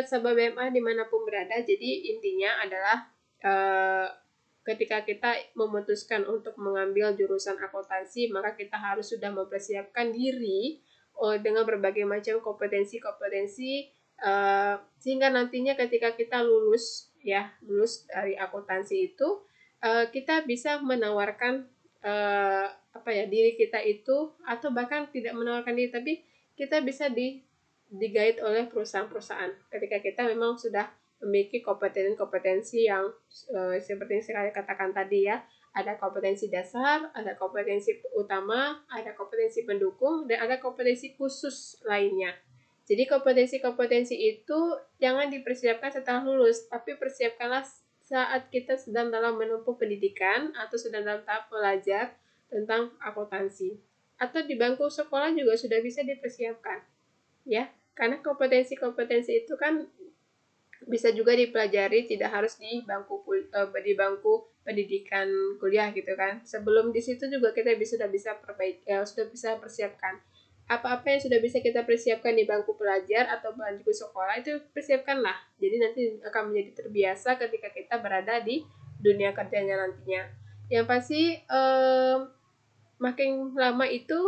sahabat BMA dimanapun berada. Jadi intinya adalah ketika kita memutuskan untuk mengambil jurusan akuntansi, maka kita harus sudah mempersiapkan diri dengan berbagai macam kompetensi-kompetensi sehingga nantinya ketika kita lulus dari akuntansi itu kita bisa menawarkan diri kita itu, atau bahkan tidak menawarkan diri tapi kita bisa digait oleh perusahaan-perusahaan ketika kita memang sudah memiliki kompetensi yang seperti yang saya katakan tadi ya, ada kompetensi dasar, ada kompetensi utama, ada kompetensi pendukung, dan ada kompetensi khusus lainnya. Jadi kompetensi-kompetensi itu jangan dipersiapkan setelah lulus, tapi persiapkanlah saat kita sedang dalam menempuh pendidikan atau sedang dalam tahap belajar tentang akuntansi. Atau di bangku sekolah juga sudah bisa dipersiapkan. Ya, karena kompetensi-kompetensi itu kan bisa juga dipelajari, tidak harus di bangku pendidikan kuliah gitu kan. Sebelum di situ juga kita sudah bisa persiapkan apa-apa yang sudah bisa kita persiapkan di bangku pelajar atau bangku sekolah, itu persiapkanlah. Jadi nanti akan menjadi terbiasa ketika kita berada di dunia kerjanya nantinya. Yang pasti makin lama itu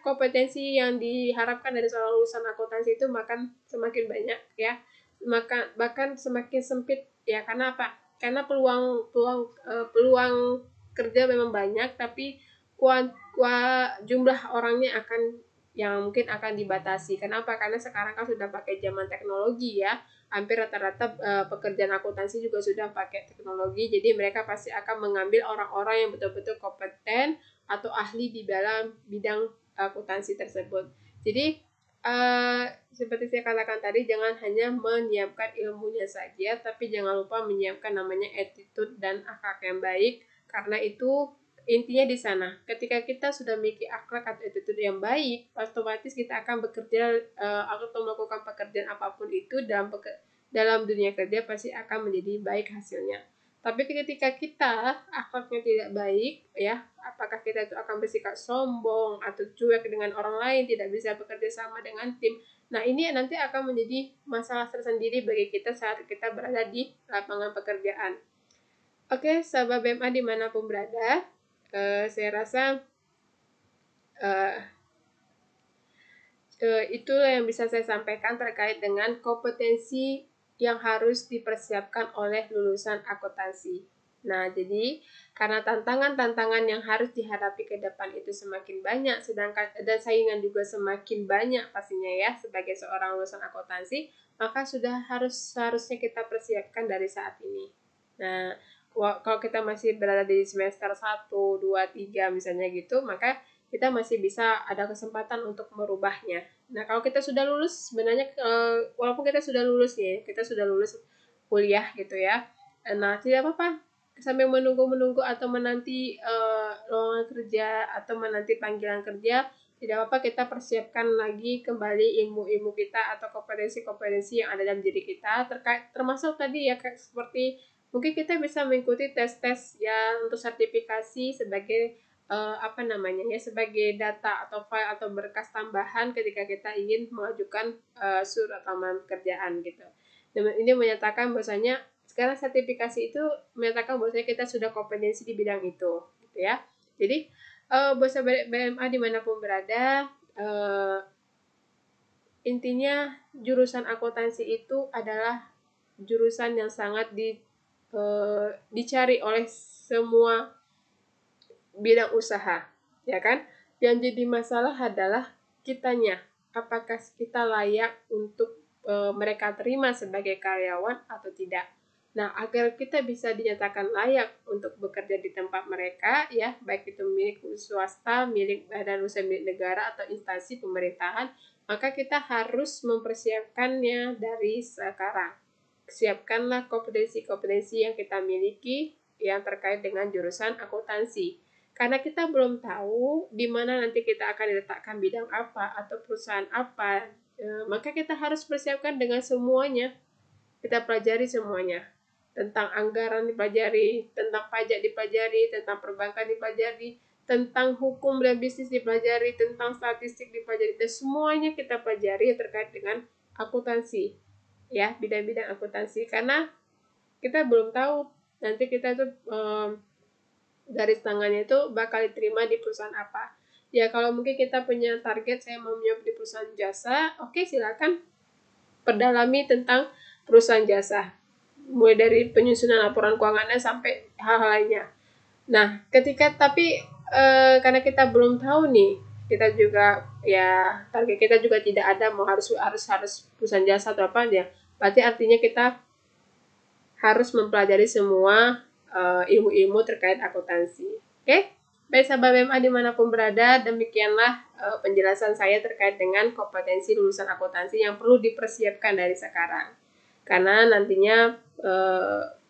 kompetensi yang diharapkan dari seorang lulusan akuntansi itu semakin banyak ya, bahkan semakin sempit ya. Karena apa? Karena peluang kerja memang banyak, tapi jumlah orangnya yang mungkin akan dibatasi. Kenapa? Karena sekarang kan sudah pakai zaman teknologi ya. Hampir rata-rata pekerjaan akuntansi juga sudah pakai teknologi. Jadi mereka pasti akan mengambil orang-orang yang betul-betul kompeten atau ahli di dalam bidang akuntansi tersebut. Jadi seperti saya katakan tadi, jangan hanya menyiapkan ilmunya saja, tapi jangan lupa menyiapkan namanya attitude dan akhlak yang baik. Karena itu intinya di sana. Ketika kita sudah memiliki akhlak atau attitude yang baik, otomatis kita akan bekerja atau melakukan pekerjaan apapun itu dalam dunia kerja pasti akan menjadi baik hasilnya. Tapi ketika kita akhlaknya tidak baik, ya, apakah kita itu akan bersikap sombong atau cuek dengan orang lain, tidak bisa bekerja sama dengan tim. Nah, ini nanti akan menjadi masalah tersendiri bagi kita saat kita berada di lapangan pekerjaan. Oke, sahabat BMA dimanapun berada, saya rasa itulah yang bisa saya sampaikan terkait dengan kompetensi yang harus dipersiapkan oleh lulusan akuntansi. Nah, jadi karena tantangan-tantangan yang harus dihadapi ke depan itu semakin banyak, sedangkan dan saingan juga semakin banyak pastinya ya sebagai seorang lulusan akuntansi, maka harusnya kita persiapkan dari saat ini. Nah, kalau kita masih berada di semester 1, 2, 3 misalnya gitu, maka kita masih bisa ada kesempatan untuk merubahnya. Nah, kalau kita sudah lulus, sebenarnya walaupun kita sudah lulus kuliah gitu ya, nah tidak apa-apa sambil menunggu atau menanti lowongan kerja atau menanti panggilan kerja, tidak apa-apa kita persiapkan lagi kembali ilmu-ilmu kita atau kompetensi-kompetensi yang ada dalam diri kita, termasuk tadi ya seperti mungkin kita bisa mengikuti tes-tes ya untuk sertifikasi sebagai sebagai data atau file atau berkas tambahan ketika kita ingin mengajukan surat lamaran pekerjaan gitu. Dan ini menyatakan bahwasanya sekarang sertifikasi itu menyatakan bahwasanya kita sudah kompetensi di bidang itu, gitu ya. Jadi buat sahabat BMA dimanapun berada, intinya jurusan akuntansi itu adalah jurusan yang sangat dicari oleh semua bidang usaha. ya kan? Yang jadi masalah adalah kitanya. Apakah kita layak untuk mereka terima sebagai karyawan atau tidak? Nah, agar kita bisa dinyatakan layak untuk bekerja di tempat mereka, ya, baik itu milik swasta, milik badan usaha milik negara atau instansi pemerintahan, maka kita harus mempersiapkannya dari sekarang. Siapkanlah kompetensi-kompetensi yang kita miliki yang terkait dengan jurusan akuntansi. Karena kita belum tahu di mana nanti kita akan diletakkan bidang apa atau perusahaan apa, maka kita harus persiapkan dengan semuanya. Kita pelajari semuanya. Tentang anggaran dipelajari, tentang pajak dipelajari, tentang perbankan dipelajari, tentang hukum dan bisnis dipelajari, tentang statistik dipelajari, dan semuanya kita pelajari terkait dengan akuntansi, ya, bidang-bidang akuntansi. Karena kita belum tahu nanti kita tuh garis tangannya itu bakal diterima di perusahaan apa. Ya, kalau mungkin kita punya target saya mau menyuap di perusahaan jasa, oke, silakan perdalami tentang perusahaan jasa, mulai dari penyusunan laporan keuangannya sampai hal-hal lainnya. Nah, karena kita belum tahu nih, kita juga ya target kita juga tidak ada mau harus perusahaan jasa atau apa ya. Berarti artinya kita harus mempelajari semua ilmu-ilmu terkait akuntansi. Oke? Baik sahabat BMA dimanapun berada, demikianlah penjelasan saya terkait dengan kompetensi lulusan akuntansi yang perlu dipersiapkan dari sekarang. Karena nantinya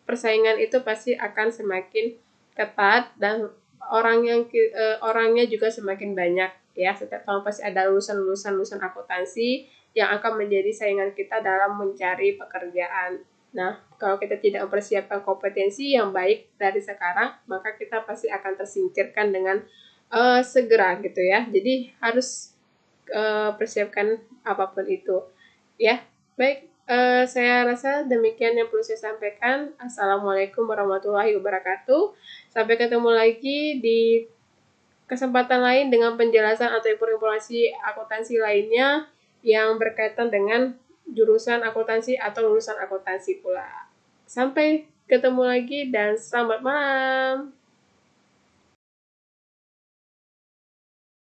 persaingan itu pasti akan semakin ketat dan orangnya juga semakin banyak, ya. Setiap tahun pasti ada lulusan akuntansi yang akan menjadi saingan kita dalam mencari pekerjaan. Nah, kalau kita tidak mempersiapkan kompetensi yang baik dari sekarang, maka kita pasti akan tersingkirkan dengan segera gitu ya. Jadi harus persiapkan apapun itu, ya. Baik, saya rasa demikian yang perlu saya sampaikan. Assalamualaikum warahmatullahi wabarakatuh. Sampai ketemu lagi di kesempatan lain dengan penjelasan atau informasi akuntansi lainnya yang berkaitan dengan jurusan akuntansi atau lulusan akuntansi pula. Sampai ketemu lagi dan selamat malam.